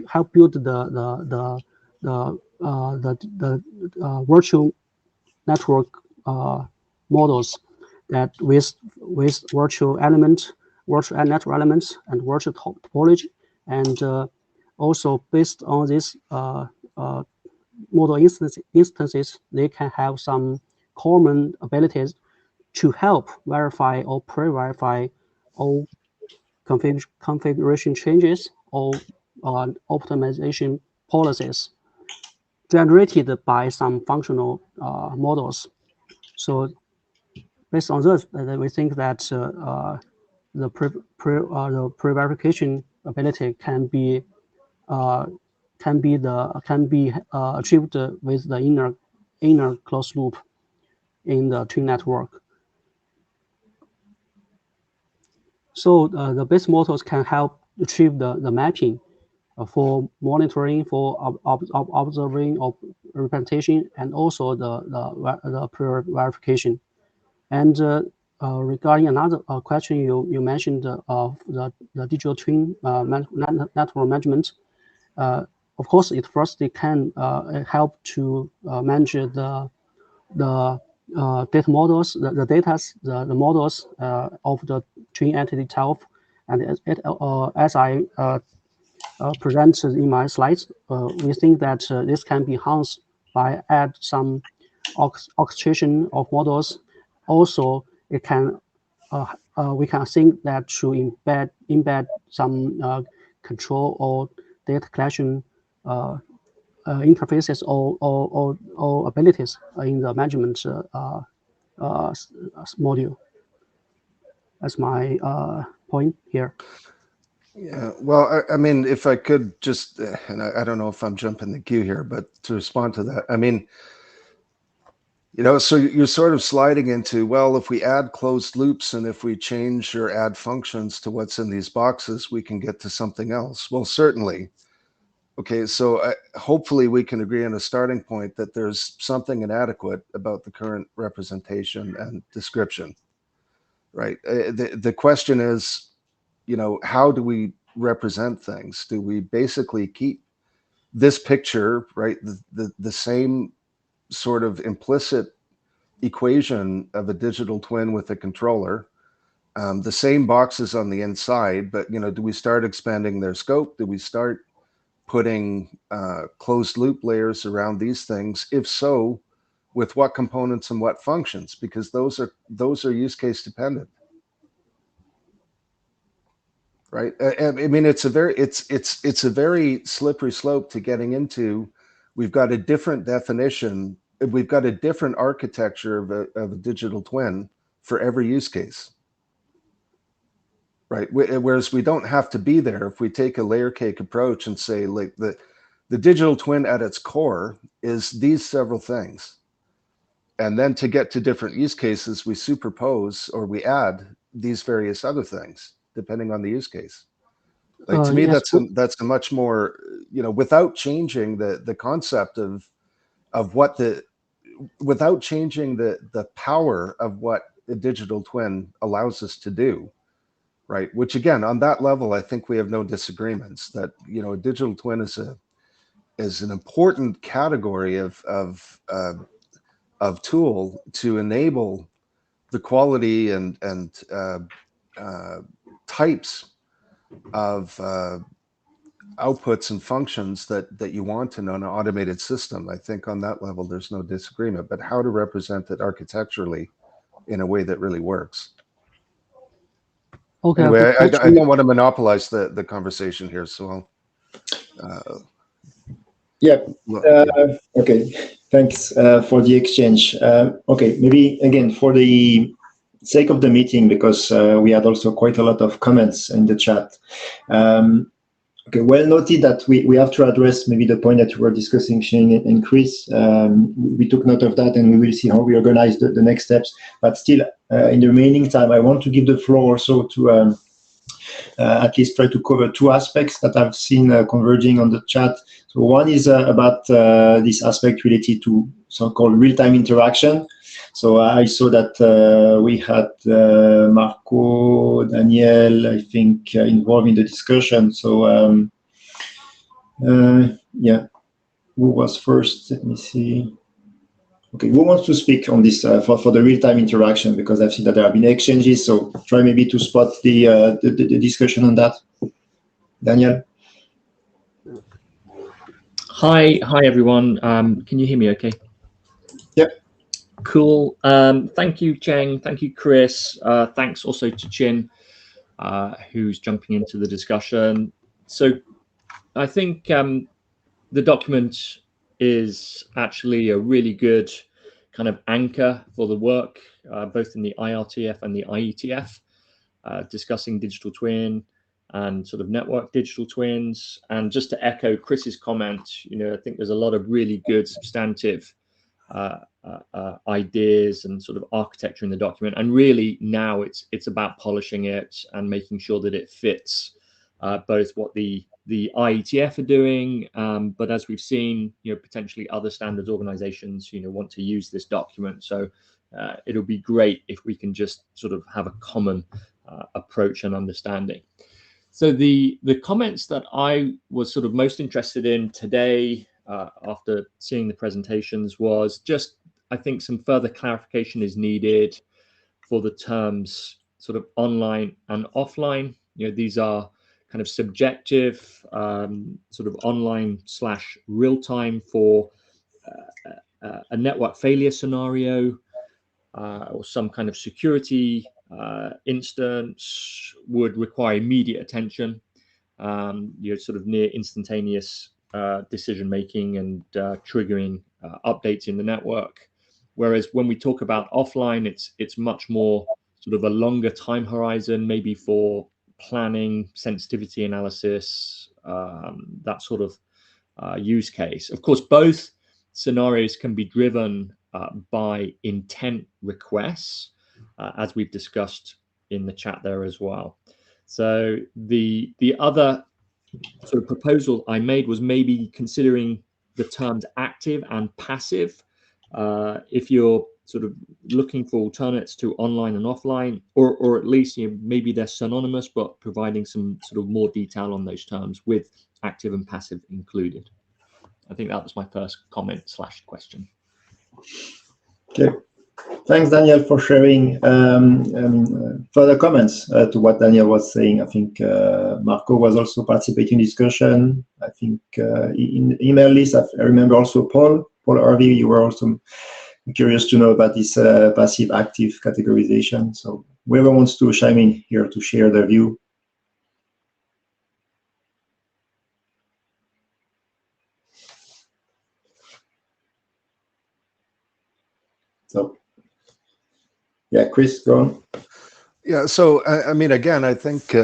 help build the virtual network models that with virtual network elements and virtual topology, and also based on this model instances, they can have some common abilities to help verify or pre-verify all configuration changes or optimization policies generated by some functional models. So based on this, we think that the pre-verification ability can be achieved with the inner closed loop in the twin network. So the base models can help achieve the mapping for monitoring, for observing of representation, and also the pre-verification. And regarding another question you mentioned, the digital twin network management. Of course, it can help to manage the data models, the models of the twin entity itself, and as I presented in my slides, we think that this can be enhanced by add some orchestration of models. Also, it can we can think that to embed some control or data collection interfaces or abilities in the management module. That's my point here. Yeah, well, I mean, if I could just, and I don't know if I'm jumping the queue here, but to respond to that, I mean, so you're sort of sliding into, well, if we add closed loops and if we change or add functions to what's in these boxes, we can get to something else. Well, certainly. Okay, so hopefully we can agree on a starting point that there's something inadequate about the current representation and description, right? The question is, how do we represent things? Do we basically keep this picture, right? The same sort of implicit equation of a digital twin with a controller, the same boxes on the inside, but do we start expanding their scope? Do we start putting closed loop layers around these things? If so, with what components and what functions? Because those are use case dependent, right? I mean, it's a very slippery slope to getting into. We've got a different definition. We've got a different architecture of a digital twin for every use case, right? Whereas we don't have to be there if we take a layer cake approach and say, like, the digital twin at its core is these several things. And then to get to different use cases, we superpose or we add these various other things, depending on the use case. Like, to me, Yes, that's a much more, without changing the concept of what without changing the power of what a digital twin allows us to do, right? Which, again, on that level, I think we have no disagreements that, a digital twin is an important category of tool to enable the quality and types of outputs and functions that you want in an automated system. I think on that level, there's no disagreement, but how to represent it architecturally in a way that really works. Okay. Anyway, I don't want to monopolize the conversation here, so okay, thanks for the exchange. Okay, maybe again for the sake of the meeting, because we had also quite a lot of comments in the chat. Okay, well noted that we have to address maybe the point that you were discussing, Shane and Chris. We took note of that, and we will see how we organize the next steps. But still, in the remaining time, I want to give the floor also to at least try to cover two aspects that I've seen converging on the chat. So one is about this aspect related to so-called real-time interaction. So I saw that we had Marco, Daniel, I think, involved in the discussion. So yeah, who was first? Let me see. Okay, who wants to speak on this for the real-time interaction? Because I've seen that there have been exchanges. So try maybe to spot the discussion on that. Daniel. Hi everyone. Can you hear me okay? Yep. Cool. Thank you, Cheng. Thank you, Chris. Thanks also to Chin, who's jumping into the discussion. So I think the document is actually a really good kind of anchor for the work, both in the IRTF and the IETF, discussing digital twin and sort of network digital twins. And just to echo Chris's comment, I think there's a lot of really good substantive ideas and sort of architecture in the document. And really now it's about polishing it and making sure that it fits both what the the IETF are doing, but as we've seen, potentially other standards organizations, want to use this document. So it'll be great if we can just sort of have a common approach and understanding. So the comments that I was sort of most interested in today after seeing the presentations was just, I think some further clarification is needed for the terms sort of online and offline. These are kind of subjective, sort of online / real time for a network failure scenario or some kind of security instance would require immediate attention. Sort of near instantaneous decision making and triggering updates in the network. Whereas when we talk about offline, it's much more sort of a longer time horizon, maybe for planning, sensitivity analysis, that sort of use case. Of course, both scenarios can be driven by intent requests, as we've discussed in the chat there as well. So the other sort of proposal I made was maybe considering the terms active and passive. If you're sort of looking for alternates to online and offline, or at least maybe they're synonymous, but providing some sort of more detail on those terms with active and passive included. I think that was my first comment / question. Okay. Thanks, Daniel, for sharing further comments to what Daniel was saying. I think Marco was also participating in discussion. I think in the email list, I remember also Paul Harvey, you were also curious to know about this passive-active categorization. So whoever wants to chime in here to share their view. So, yeah, Chris, go on. Yeah, so I mean, again, I think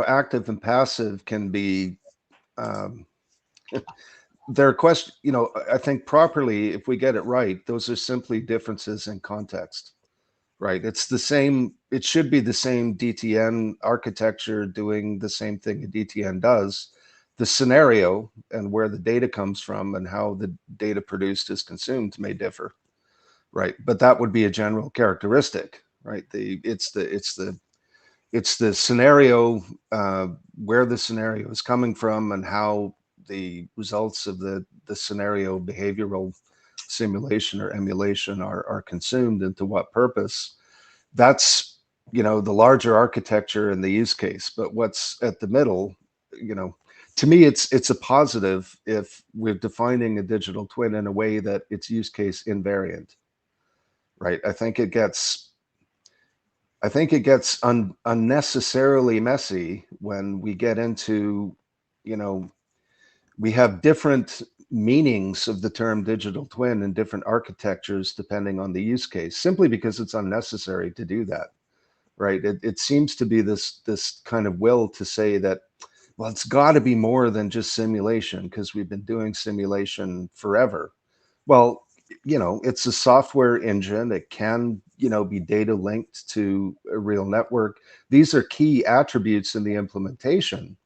active and passive can be they're question. I think properly, if we get it right, those are simply differences in context, right? It's the same. It should be the same DTN architecture doing the same thing a DTN does. The scenario and where the data comes from and how the data produced is consumed may differ. Right, but that would be a general characteristic, right? It's the scenario, where the scenario is coming from, and how the results of the scenario behavioral simulation or emulation are consumed, and to what purpose. That's the larger architecture and the use case. But what's at the middle, to me, it's a positive if we're defining a digital twin in a way that it's use case invariant. Right. I think it gets unnecessarily messy when we get into, we have different meanings of the term digital twin and different architectures depending on the use case, simply because it's unnecessary to do that. Right. It seems to be this kind of will to say that, well, it's got to be more than just simulation because we've been doing simulation forever. Well, it's a software engine. It can, be data linked to a real network. These are key attributes in the implementation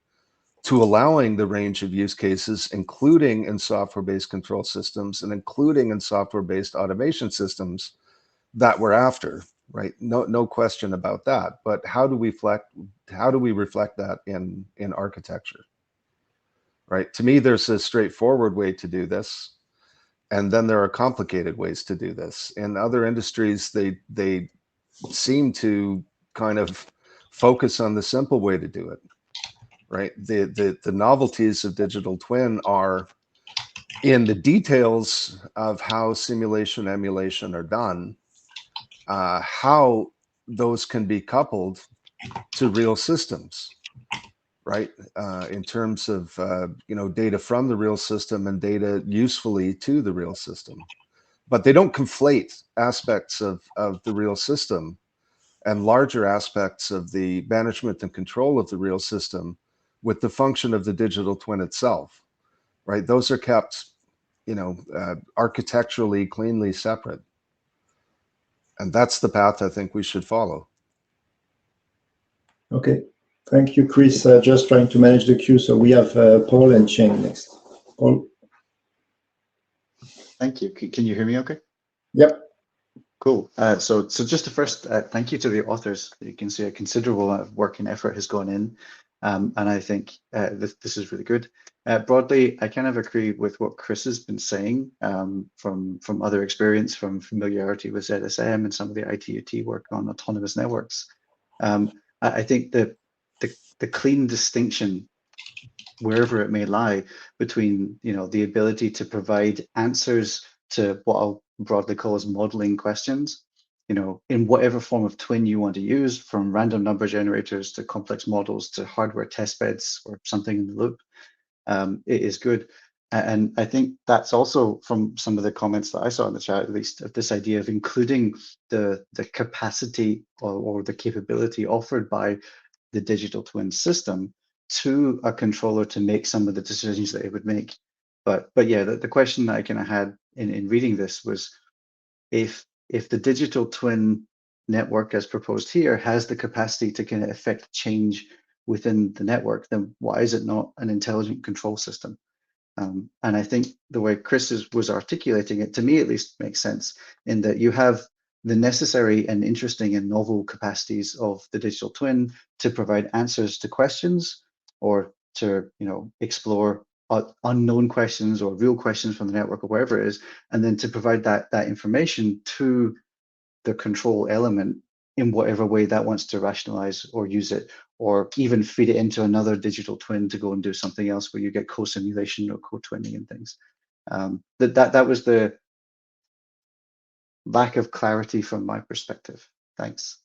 to allowing the range of use cases, including in software-based control systems and including in software-based automation systems that we're after, right? No question about that. But how do we reflect that in architecture, right? To me, there's a straightforward way to do this. And then there are complicated ways to do this. In other industries, they seem to kind of focus on the simple way to do it, right? The novelties of digital twin are in the details of how simulation emulation are done, how those can be coupled to real systems, right? In terms of, data from the real system and data usefully to the real system. But they don't conflate aspects of the real system and larger aspects of the management and control of the real system with the function of the digital twin itself, right? Those are kept, architecturally cleanly separate. And that's the path I think we should follow. Okay. Thank you, Chris. Just trying to manage the queue. So we have Paul and Cheng next. Paul. Thank you. Can you hear me okay? Yep. Cool. So just the first thank you to the authors. You can see a considerable amount of work and effort has gone in, and I think this is really good. Broadly, I kind of agree with what Chris has been saying from other experience, from familiarity with ZSM and some of the ITUT work on autonomous networks. I think that the clean distinction, wherever it may lie, between the ability to provide answers to what I'll broadly call as modeling questions, in whatever form of twin you want to use, from random number generators to complex models to hardware test beds or something in the loop, it is good. And I think that's also from some of the comments that I saw in the chat, at least, of this idea of including the capacity or the capability offered by the digital twin system to a controller to make some of the decisions that it would make. But yeah, the question that I kind of had in reading this was, if the digital twin network as proposed here has the capacity to kind of affect change within the network, then why is it not an intelligent control system? And I think the way Chris was articulating it, to me at least, makes sense, in that you have the necessary and interesting and novel capacities of the digital twin to provide answers to questions, or to explore unknown questions or real questions from the network or wherever it is, and then to provide that information to the control element in whatever way that wants to rationalize or use it, or even feed it into another digital twin to go and do something else where you get co-simulation or co-twinning and things. That was the lack of clarity from my perspective. Thanks.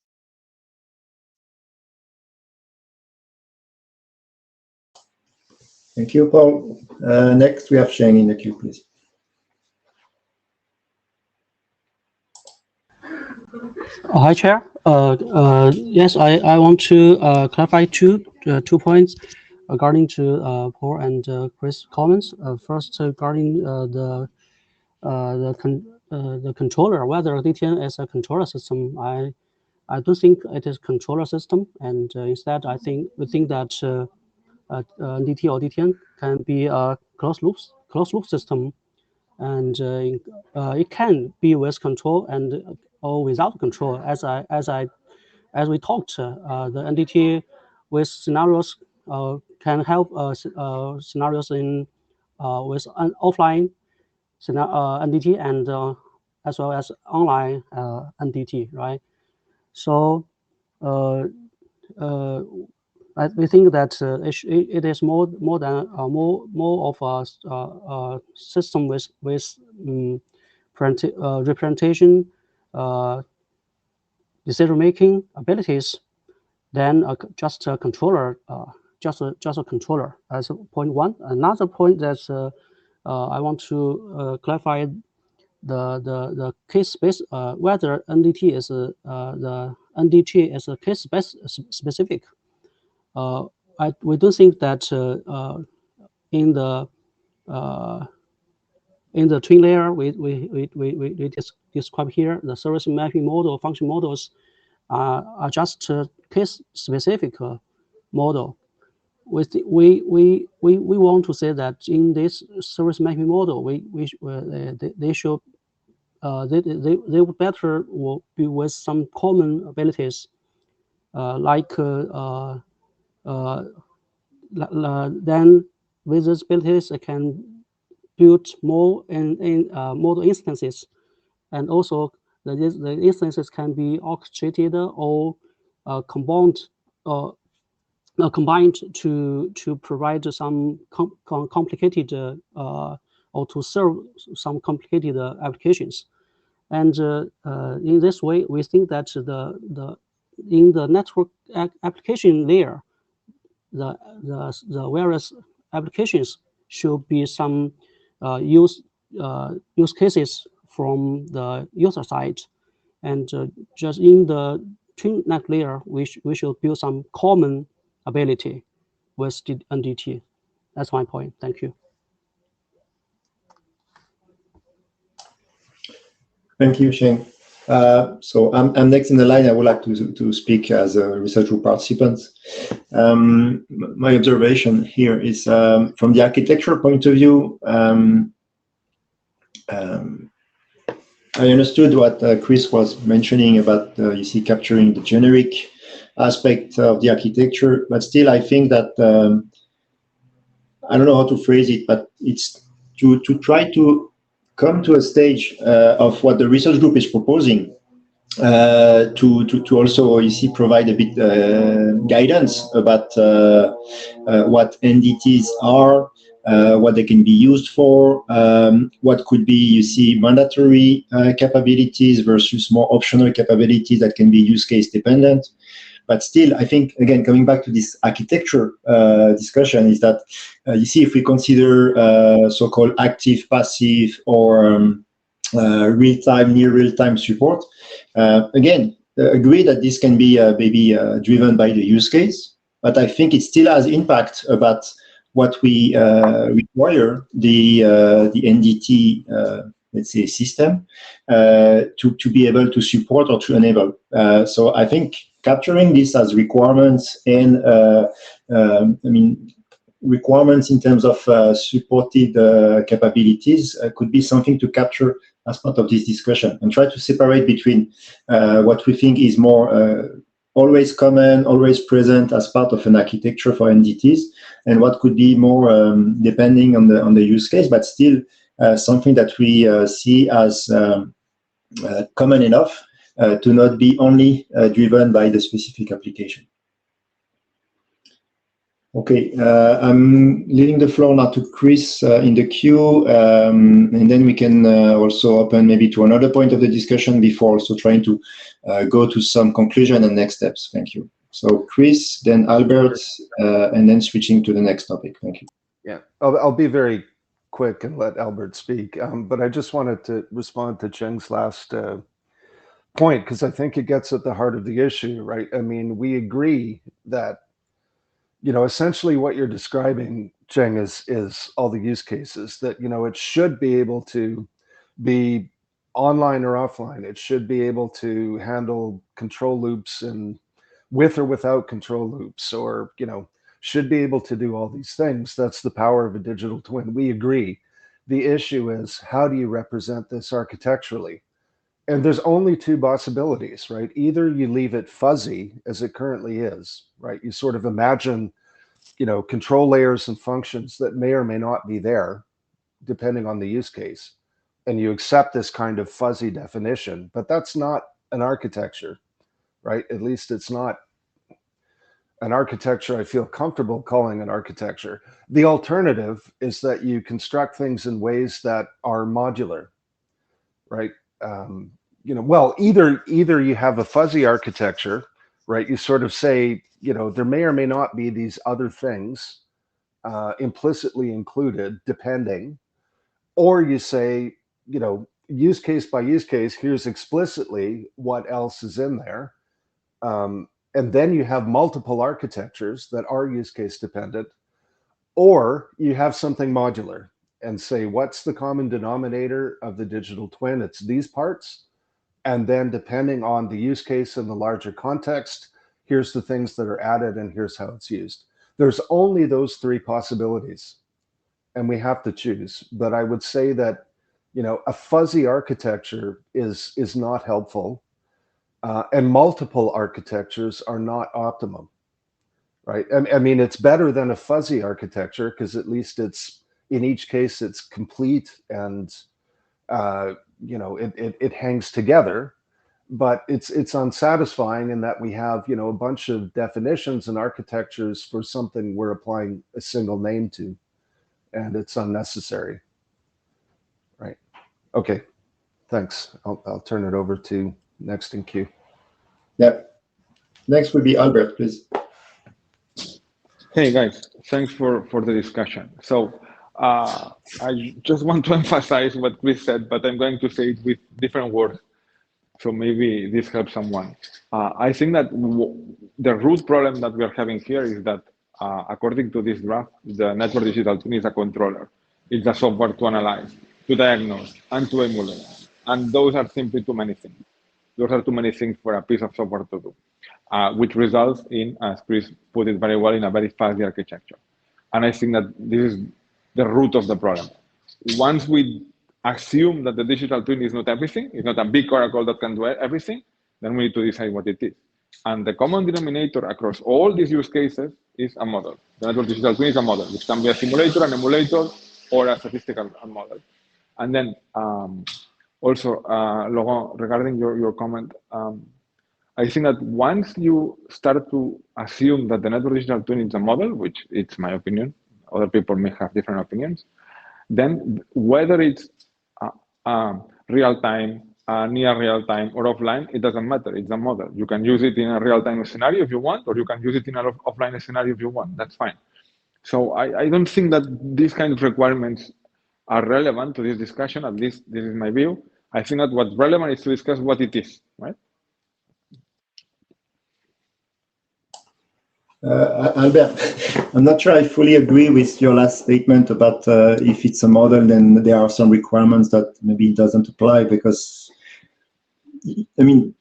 Thank you, Paul. Next, we have Sheng in the queue, please. Hi, Chair. Yes, I want to clarify two points regarding to Paul and Chris' comments. First, regarding the controller, whether DTN is a controller system, I do think it is controller system, and instead we think that DT or DTN can be a closed loop system, and it can be with control and or without control. As we talked, the NDT with scenarios can help scenarios in with an offline NDT and as well as online NDT, right? So we think that it is more of a system with representation, decision making abilities than just a controller. Just a controller. As point one. Another point that I want to clarify the case space, whether NDT is the NDT is a case specific. We do think that in the twin layer we describe here, the service mapping model, function models are just case specific model. We want to say that in this service mapping model, they should they would better will be with some common abilities, like then with these abilities I can build more in model instances, and also the instances can be orchestrated or combined to provide some complicated or to serve some complicated applications. And in this way, we think that in the network application layer, the various applications should be some use cases from the user side, and just in the twin net layer, we should build some common ability with NDT. That's my point. Thank you. Thank you, Sheng. So I'm next in the line. I would like to speak as a research group participant. My observation here is from the architecture point of view. I understood what Chris was mentioning about you see capturing the generic aspect of the architecture, but still I think that I don't know how to phrase it, but it's to try to come to a stage of what the research group is proposing to also you see provide a bit guidance about what NDTs are, what they can be used for, what could be you see mandatory capabilities versus more optional capabilities that can be use case dependent. But still, I think, again, coming back to this architecture discussion, is that you see, if we consider so-called active, passive, or real-time, near real-time support, again, agree that this can be maybe driven by the use case, but I think it still has impact about what we require the NDT let's say system to be able to support or to enable. So I think capturing this as requirements and I mean requirements in terms of supported capabilities could be something to capture as part of this discussion, and try to separate between what we think is more always common, always present as part of an architecture for NDTs, and what could be more depending on the use case, but still something that we see as common enough to not be only driven by the specific application. Okay, I'm leaving the floor now to Chris in the queue, and then we can also open maybe to another point of the discussion before also trying to go to some conclusion and next steps. Thank you. So Chris, then Albert, and then switching to the next topic. Thank you. Yeah, I'll be very quick and let Albert speak, but I just wanted to respond to Cheng's last point, because I think it gets at the heart of the issue, right? I mean, we agree that, you know, essentially what you're describing, Cheng, is all the use cases that, you know, it should be able to be online or offline. It should be able to handle control loops and with or without control loops, or, you know, should be able to do all these things. That's the power of a digital twin. We agree. The issue is, how do you represent this architecturally? And there's only two possibilities, right? Either you leave it fuzzy as it currently is, right? You sort of imagine, you know, control layers and functions that may or may not be there, depending on the use case. And you accept this kind of fuzzy definition, but that's not an architecture, right? At least it's not an architecture I feel comfortable calling an architecture. The alternative is that you construct things in ways that are modular, right? You know, well, either you have a fuzzy architecture, right? You sort of say, you know, there may or may not be these other things implicitly included, depending, or you say, you know, use case by use case, here's explicitly what else is in there. And then you have multiple architectures that are use case dependent, or you have something modular and say, what's the common denominator of the digital twin? It's these parts. And then depending on the use case and the larger context, here's the things that are added and here's how it's used. There's only those three possibilities and we have to choose. But I would say that, you know, a fuzzy architecture is not helpful, and multiple architectures are not optimum, right? I mean, it's better than a fuzzy architecture because at least it's, in each case, it's complete and, you know, it hangs together, but it's unsatisfying in that we have, you know, a bunch of definitions and architectures for something we're applying a single name to, and it's unnecessary, right? Okay, thanks. I'll turn it over to next in queue. Yeah, next will be Albert, please. Hey guys, thanks for the discussion. So I just want to emphasize what Chris said, but I'm going to say it with different words. So maybe this helps someone. I think that the root problem that we are having here is that according to this draft, the network digital twin is a controller. It's a software to analyze, to diagnose, and to emulate. And those are simply too many things. those are too many things for a piece of software to do, which results in, as Chris put it very well, in a very fuzzy architecture. And I think that this is the root of the problem. Once we assume that the digital twin is not everything, it's not a big oracle that can do everything, then we need to decide what it is. And the common denominator across all these use cases is a model. The network digital twin is a model, which can be a simulator, an emulator, or a statistical model. And then also, Laurent, regarding your comment, I think that once you start to assume that the network digital twin is a model, which it's my opinion, other people may have different opinions, then whether it's real-time, near real-time, or offline, it doesn't matter. It's a model. You can use it in a real-time scenario if you want, or you can use it in an offline scenario if you want. That's fine. So I don't think that these kind of requirements are relevant to this discussion. At least this is my view. I think that what's relevant is to discuss what it is, right? Albert, I'm not sure I fully agree with your last statement about if it's a model, then there are some requirements that maybe it doesn't apply, because, I mean,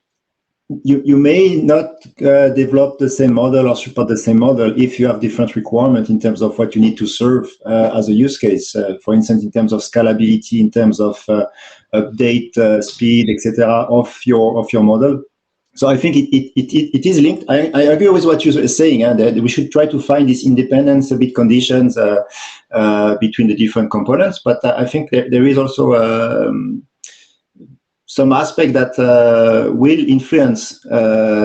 you may not develop the same model or support the same model if you have different requirements in terms of what you need to serve as a use case. For instance, in terms of scalability, in terms of update speed, etc., of your model. So I think it is linked. I agree with what you're saying, that we should try to find this independence, a bit conditions between the different components. But I think there is also some aspect that will influence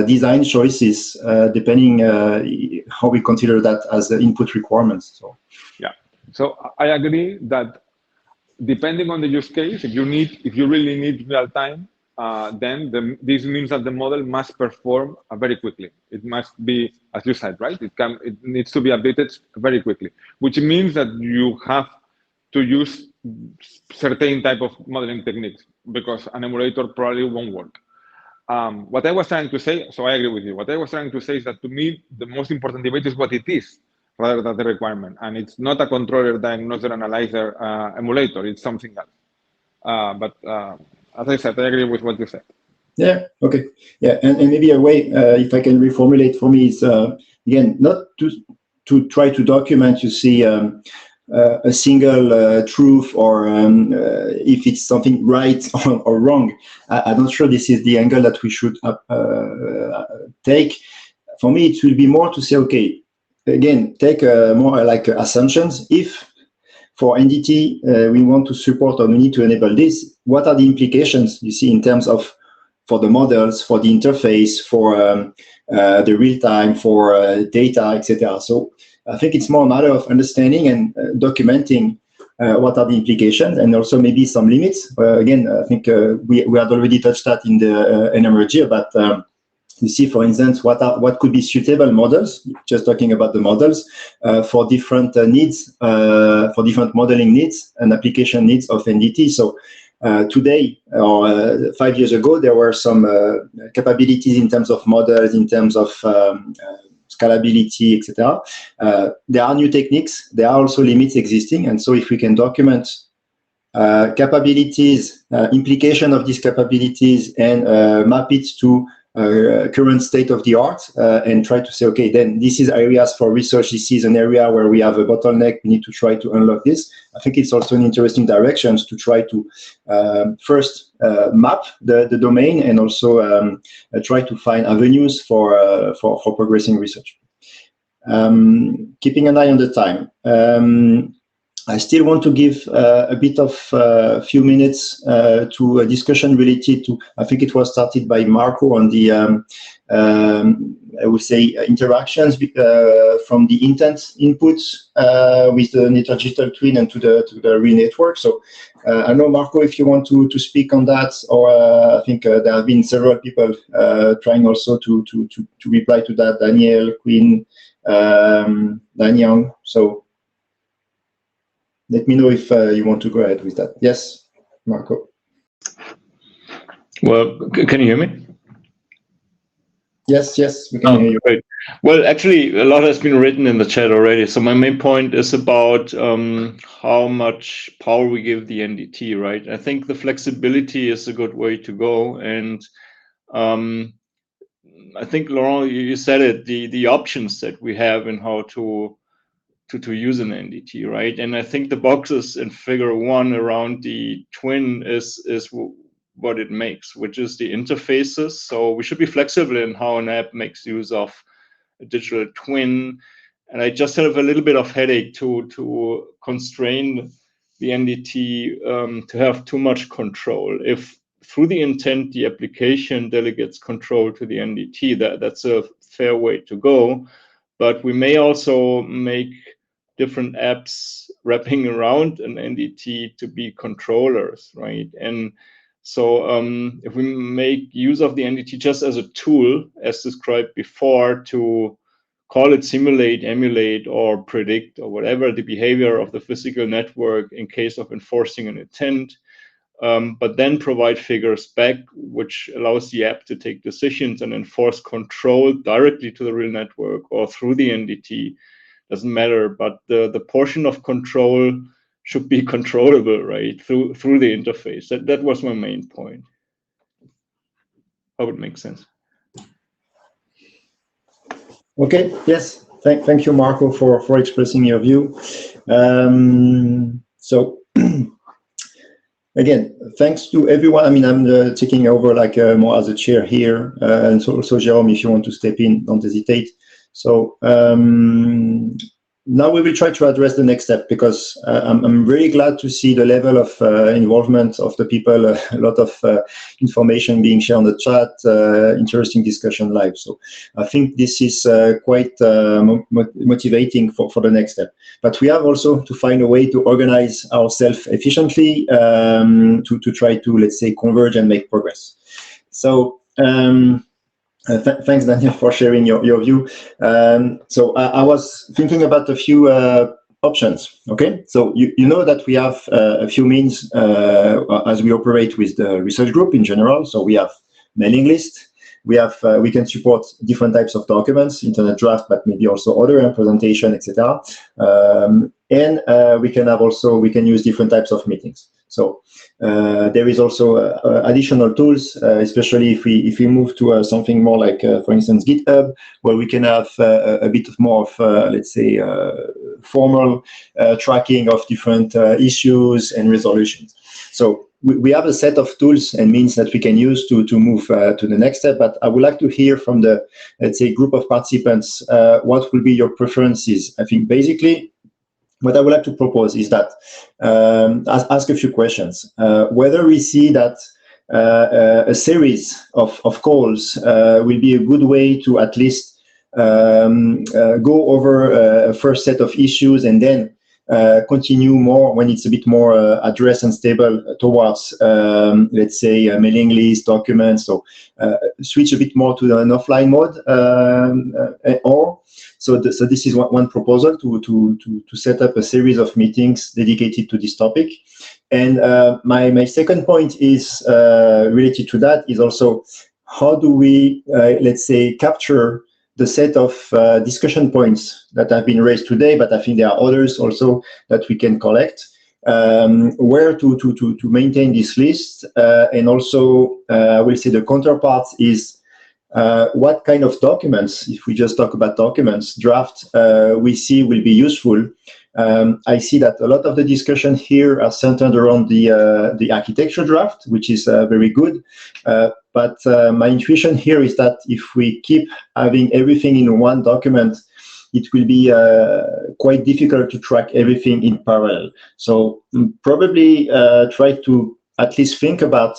design choices depending how we consider that as the input requirements. So yeah, so I agree that depending on the use case, if you really need real time, then this means that the model must perform very quickly. It must be, as you said, right? It needs to be updated very quickly, which means that you have to use certain type of modeling techniques, because an emulator probably won't work. What I was trying to say, so I agree with you. What I was trying to say is that to me, the most important debate is what it is, rather than the requirement. And it's not a controller, diagnoser, analyzer, emulator. It's something else. But as I said, I agree with what you said. Yeah, okay. Yeah, and maybe a way, if I can reformulate for me, is, again, not to try to document, you see, a single truth, or if it's something right or wrong. I'm not sure this is the angle that we should take. For me, it will be more to say, okay, again, take more like assumptions. If for NDT, we want to support or we need to enable this, what are the implications you see in terms of, for the models, for the interface, for the real time, for data, etc. So I think it's more a matter of understanding and documenting what are the implications, and also maybe some limits. Again, I think we had already touched that in the NMRG, but you see, for instance, what could be suitable models, just talking about the models, for different needs, for different modeling needs and application needs of NDT. So today, or 5 years ago, there were some capabilities in terms of models, in terms of scalability, etc. There are new techniques. There are also limits existing. And so if we can document capabilities, implication of these capabilities, and map it to current state of the art, and try to say, okay, then this is areas for research. This is an area where we have a bottleneck. We need to try to unlock this. I think it's also an interesting direction to try to first map the domain, and also try to find avenues for progressing research. Keeping an eye on the time. I still want to give a bit of few minutes to a discussion related to, I think it was started by Marco, on the, I would say, interactions from the intent inputs with the network digital twin and to the real network. So I know, Marco, if you want to speak on that, or I think there have been several people trying also to reply to that, Daniel, Quinn, Danyang. So let me know if you want to go ahead with that. Yes, Marco. Well, can you hear me? Yes, we can hear you. Great. Well, actually, a lot has been written in the chat already. So my main point is about how much power we give the NDT, right? I think the flexibility is a good way to go. And I think, Laurent, you said it, the options that we have in how to use an NDT, right? And I think the boxes in figure 1 around the twin is what it makes, which is the interfaces. So we should be flexible in how an app makes use of a digital twin. And I just have a little bit of headache to constrain the NDT to have too much control. If through the intent, the application delegates control to the NDT, that's a fair way to go. But we may also make different apps wrapping around an NDT to be controllers, right? And so if we make use of the NDT just as a tool, as described before, to call it simulate, emulate, or predict, or whatever the behavior of the physical network in case of enforcing an intent, but then provide figures back, which allows the app to take decisions and enforce control directly to the real network or through the NDT, doesn't matter. But the portion of control should be controllable, right, through the interface. That was my main point. Hope it makes sense. Okay, yes, thank you, Marco, for expressing your view. So again, thanks to everyone. I mean, I'm taking over like more as a chair here, and so also Jérôme, if you want to step in, don't hesitate. So now we will try to address the next step, because I'm really glad to see the level of involvement of the people, a lot of information being shared on the chat, interesting discussion live. So I think this is quite motivating for the next step. But we have also to find a way to organize ourselves efficiently to try to, let's say, converge and make progress. So thanks, Daniel, for sharing your view. So I was thinking about a few options. Okay, so you know that we have a few means as we operate with the research group in general. So we have mailing list. We have we can support different types of documents, internet draft, but maybe also other presentation, etc. And we can use different types of meetings. So there is also additional tools, especially if we move to something more like, for instance, GitHub, where we can have a bit more of, let's say, formal tracking of different issues and resolutions. So we have a set of tools and means that we can use to move to the next step. But I would like to hear from the, let's say, group of participants, what will be your preferences. I think basically, what I would like to propose is that ask a few questions. Whether we see that a series of calls will be a good way to at least go over a first set of issues and then continue more when it's a bit more addressed and stable towards, let's say, a mailing list, documents, so switch a bit more to an offline mode, so this is one proposal to set up a series of meetings dedicated to this topic. And my second point is related to that, is also how do we, let's say, capture the set of discussion points that have been raised today, but I think there are others also that we can collect, where to maintain this list, and also I will say the counterpart is what kind of documents, if we just talk about documents, draft we see will be useful. I see that a lot of the discussion here are centered around the architecture draft, which is very good. But my intuition here is that if we keep having everything in one document, it will be quite difficult to track everything in parallel. So probably try to at least think about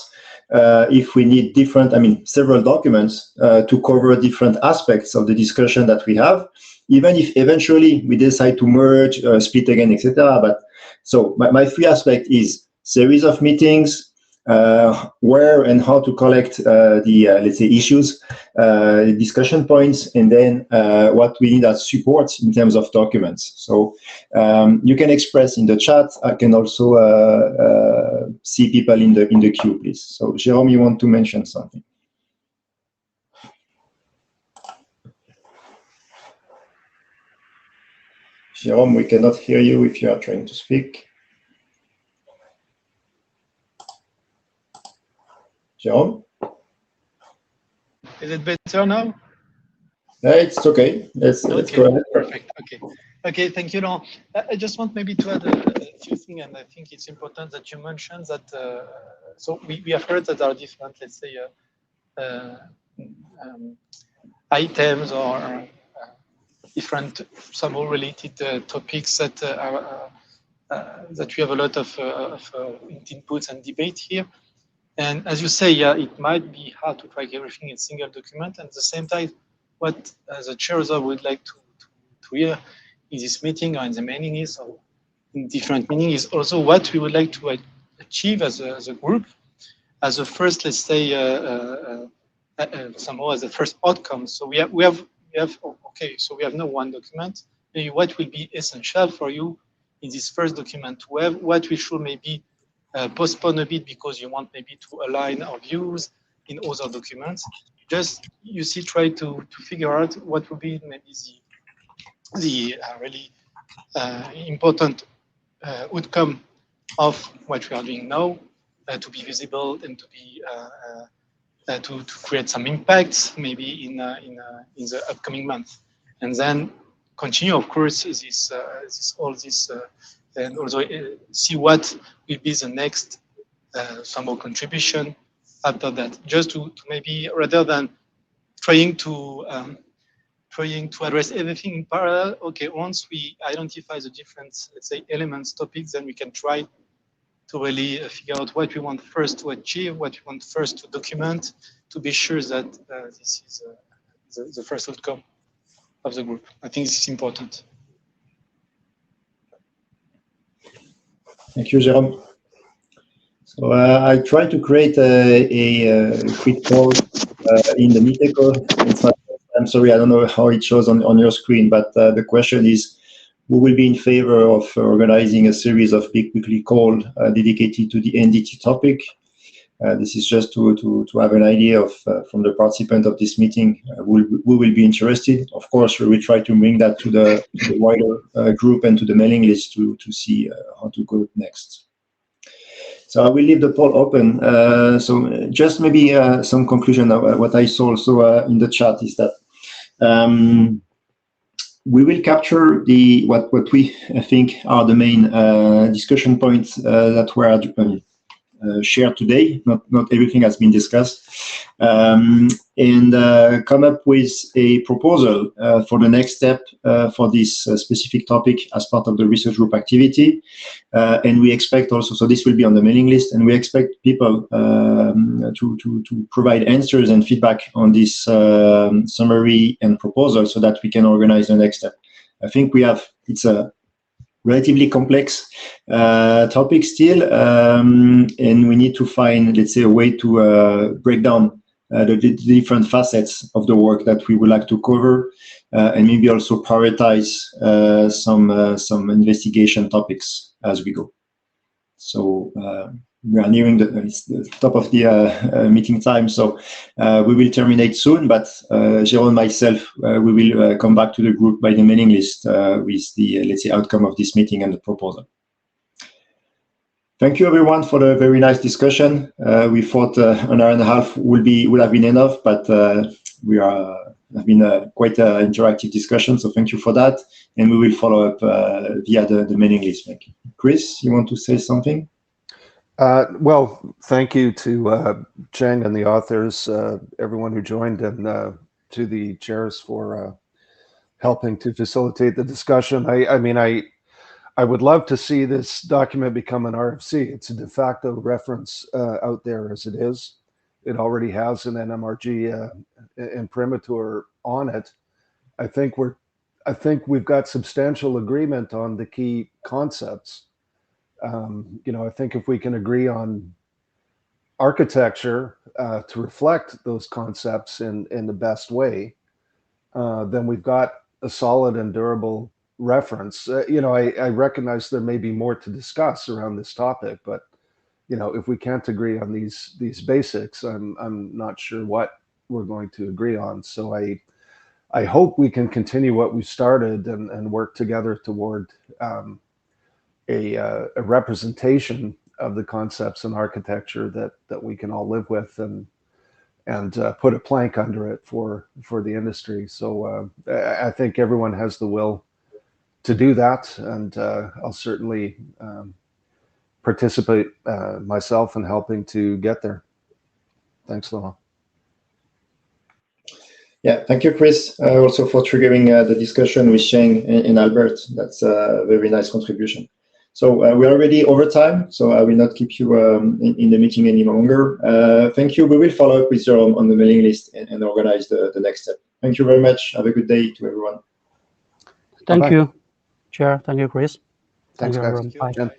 if we need several documents to cover different aspects of the discussion that we have, even if eventually we decide to merge, split again, etc. But so my three aspect is series of meetings, where and how to collect the let's say issues, discussion points, and then what we need as support in terms of documents. So you can express in the chat. I can also see people in the queue, please. So Jérôme, you want to mention something? Jérôme, we cannot hear you if you are trying to speak. Jérôme? Is it better now? It's okay. Let's go ahead. Perfect. Okay. Thank you, Laurent. I just want maybe to add a few things, and I think it's important that you mentioned that. So we have heard that there are different, let's say, items or different somehow related topics that that we have a lot of inputs and debate here. And as you say, yeah, it might be hard to track everything in a single document. And at the same time, what the chairs would like to hear in this meeting or in the mailing list or in different meetings is also what we would like to achieve as a group, as a first, let's say, somehow as a first outcome. So we have okay. So we have no one document. Maybe what will be essential for you in this first document to have, what we should maybe postpone a bit because you want maybe to align our views in other documents. Just you see, try to figure out what would be maybe the really important outcome of what we are doing now to be visible and to be to create some impacts maybe in the upcoming month, and then continue, of course, this and also see what will be the next somehow contribution after that. Just to maybe rather than trying to address everything in parallel. Okay, once we identify the different, let's say, elements, topics, then we can try to really figure out what we want first to achieve, what we want first to document, to be sure that this is the first outcome of the group. I think this is important. Thank you, Jérôme. So I tried to create a quick poll in the Miteco. I'm sorry, I don't know how it shows on your screen, but the question is, who will be in favor of organizing a series of big weekly calls dedicated to the NDT topic? This is just to have an idea of from the participant of this meeting who will be interested. Of course, we will try to bring that to the wider group and to the mailing list to see how to go next. So I will leave the poll open. So just maybe some conclusion of what I saw also in the chat is that we will capture what we think are the main discussion points that were shared today. Not everything has been discussed, and come up with a proposal for the next step for this specific topic as part of the research group activity. And we expect also, so this will be on the mailing list, and we expect people to provide answers and feedback on this summary and proposal so that we can organize the next step. I think it's a relatively complex topic still, and we need to find, let's say, a way to break down the different facets of the work that we would like to cover, and maybe also prioritize some investigation topics as we go. So we are nearing the top of the meeting time, so we will terminate soon, but Jérôme and myself, we will come back to the group by the mailing list with the, let's say, outcome of this meeting and the proposal. Thank you, everyone, for the very nice discussion. We thought an hour and a half would have been enough, but we have been quite an interactive discussion, so thank you for that, and we will follow up via the mailing list. Thank you. Chris, you want to say something? Well, thank you to Cheng and the authors, everyone who joined, and to the chairs for helping to facilitate the discussion. I mean, I would love to see this document become an RFC. It's a de facto reference out there as it is. It already has an NMRG imprimatur on it. I think we've got substantial agreement on the key concepts. I think if we can agree on architecture to reflect those concepts in the best way, then we've got a solid and durable reference. I recognize there may be more to discuss around this topic, but if we can't agree on these basics, I'm not sure what we're going to agree on. So I hope we can continue what we started and work together toward a representation of the concepts and architecture that we can all live with, and and put a plank under it for the industry. So I think everyone has the will to do that, and I'll certainly participate myself in helping to get there. Thanks, Laurent. Yeah, thank you, Chris, also for triggering the discussion with Sheng and Albert. That's a very nice contribution. So we're already over time, so I will not keep you in the meeting any longer. Thank you. We will follow up with you on the mailing list and organize the next step. Thank you very much. Have a good day to everyone. Thank Bye-bye. you, Chair. Thank you, Chris. Thanks, Thank you, guys. everyone. Bye. Jen.